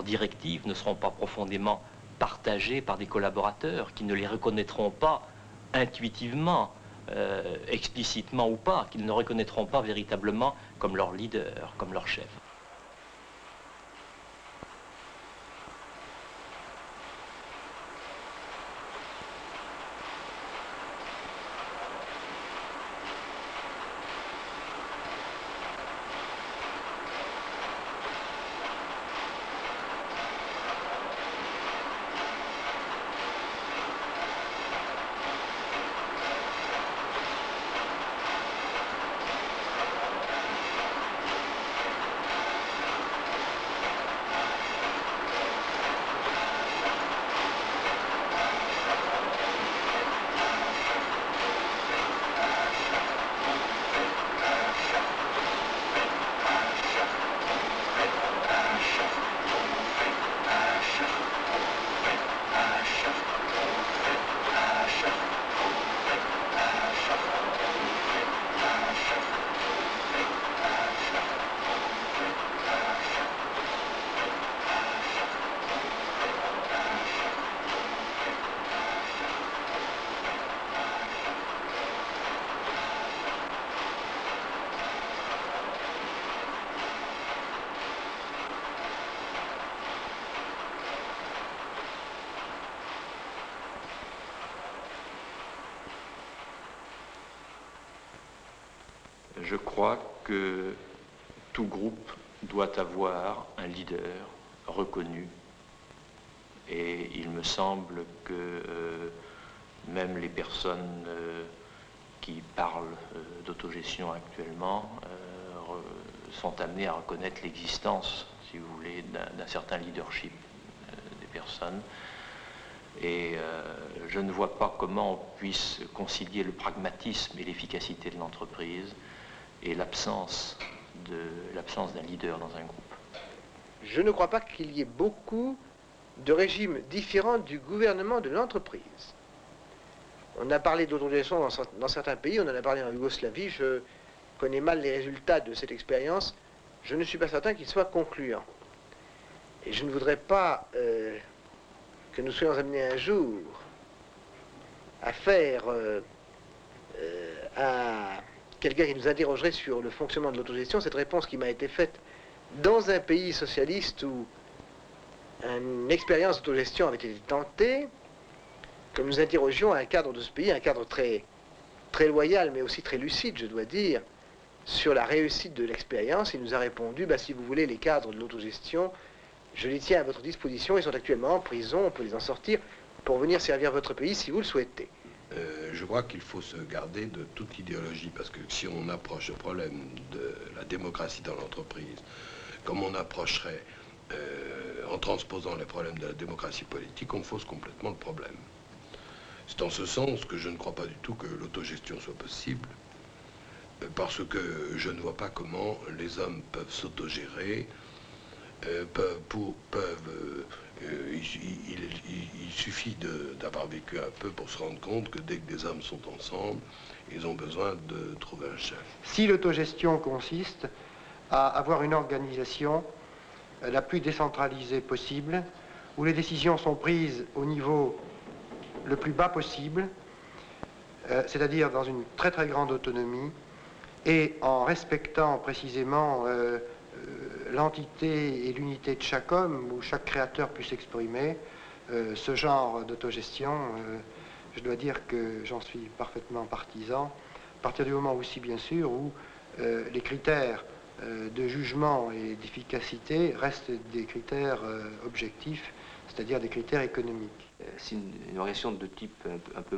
directives ne seront pas profondément partagées par des collaborateurs qui ne les reconnaîtront pas intuitivement, explicitement ou pas, qu'ils ne reconnaîtront pas véritablement comme leur leader, comme leur chef. Je crois que tout groupe doit avoir un leader reconnu. Et il me semble que même les personnes qui parlent d'autogestion actuellement sont amenées à reconnaître l'existence, si vous voulez, d'un certain leadership des personnes. Et je ne vois pas comment on puisse concilier le pragmatisme et l'efficacité de l'entreprise et l'absence d'un leader dans un groupe. Je ne crois pas qu'il y ait beaucoup de régimes différents du gouvernement de l'entreprise. On a parlé d'autogestion dans certains pays, on en a parlé en Yougoslavie, je connais mal les résultats de cette expérience, je ne suis pas certain qu'ils soient concluants. Et je ne voudrais pas que nous soyons amenés un jour à faire à quelqu'un qui nous interrogerait sur le fonctionnement de l'autogestion, cette réponse qui m'a été faite dans un pays socialiste où une expérience d'autogestion avait été tentée, que nous interrogions un cadre de ce pays, un cadre très, très loyal, mais aussi très lucide, je dois dire, sur la réussite de l'expérience. Il nous a répondu, bah, si vous voulez les cadres de l'autogestion, je les tiens à votre disposition, ils sont actuellement en prison, on peut les en sortir pour venir servir votre pays si vous le souhaitez. Je crois qu'il faut se garder de toute idéologie, parce que si on approche le problème de la démocratie dans l'entreprise, comme on approcherait en transposant les problèmes de la démocratie politique, on fausse complètement le problème. C'est en ce sens que je ne crois pas du tout que l'autogestion soit possible, parce que je ne vois pas comment les hommes peuvent s'autogérer, il suffit d'avoir vécu un peu pour se rendre compte que dès que des hommes sont ensemble, ils ont besoin de trouver un chef. Si l'autogestion consiste à avoir une organisation la plus décentralisée possible, où les décisions sont prises au niveau le plus bas possible, c'est-à-dire dans une très très grande autonomie, et en respectant précisément l'entité et l'unité de chaque homme, où chaque créateur puisse s'exprimer, ce genre d'autogestion, je dois dire que j'en suis parfaitement partisan, à partir du moment aussi, bien sûr, où les critères de jugement et d'efficacité restent des critères objectifs, c'est-à-dire des critères économiques. Si une organisation de type un peu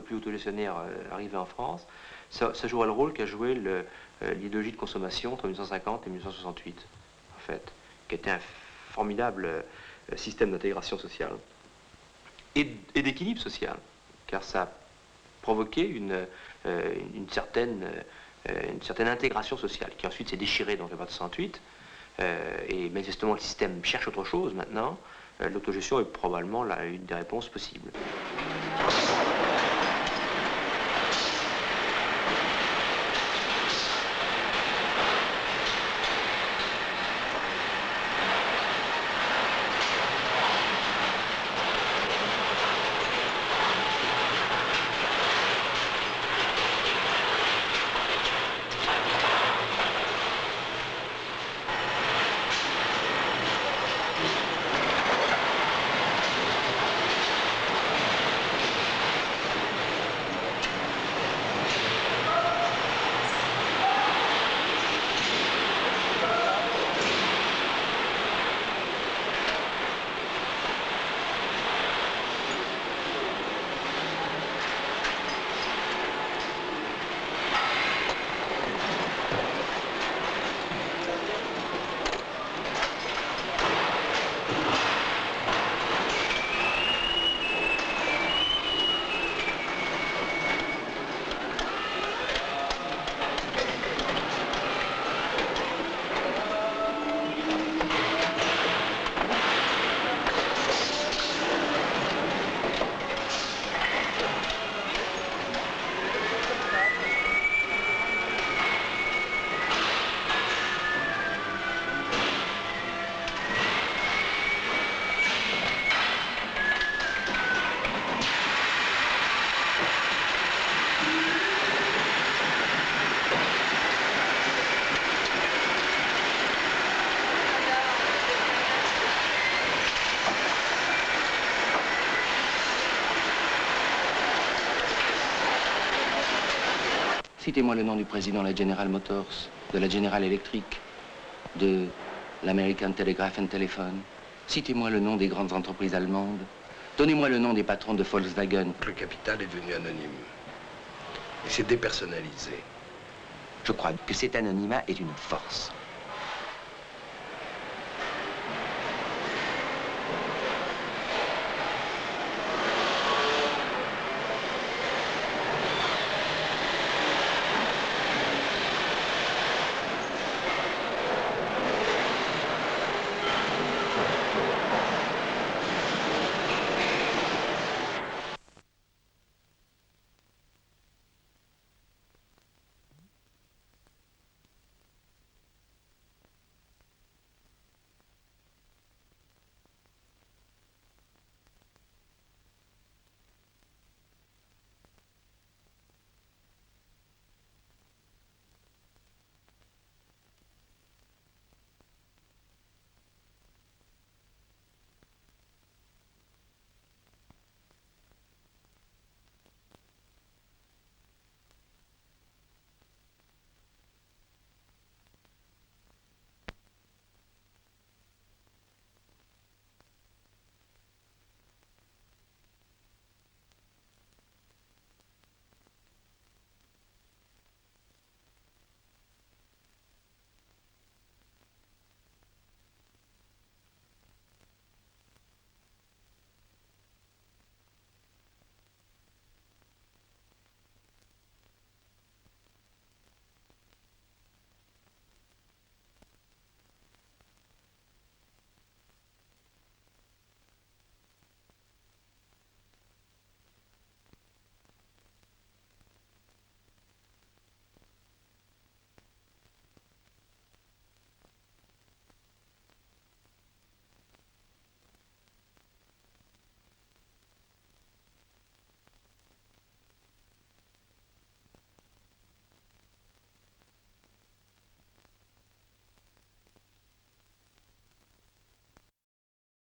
plus autogestionnaire arrivait en France, ça jouerait le rôle qu'a joué l'idéologie de consommation entre 1950 et 1968, en fait, qui était un formidable système d'intégration sociale et d'équilibre social, car ça a provoqué une certaine intégration sociale, qui ensuite s'est déchirée dans le 68, Et manifestement, le système cherche autre chose maintenant. L'autogestion est probablement une des réponses possibles. Citez-moi le nom du président de la General Motors, de la General Electric, de l'American Telegraph and Telephone. Citez-moi le nom des grandes entreprises allemandes. Donnez-moi le nom des patrons de Volkswagen. Le capital est devenu anonyme. Et c'est dépersonnalisé. Je crois que cet anonymat est une force.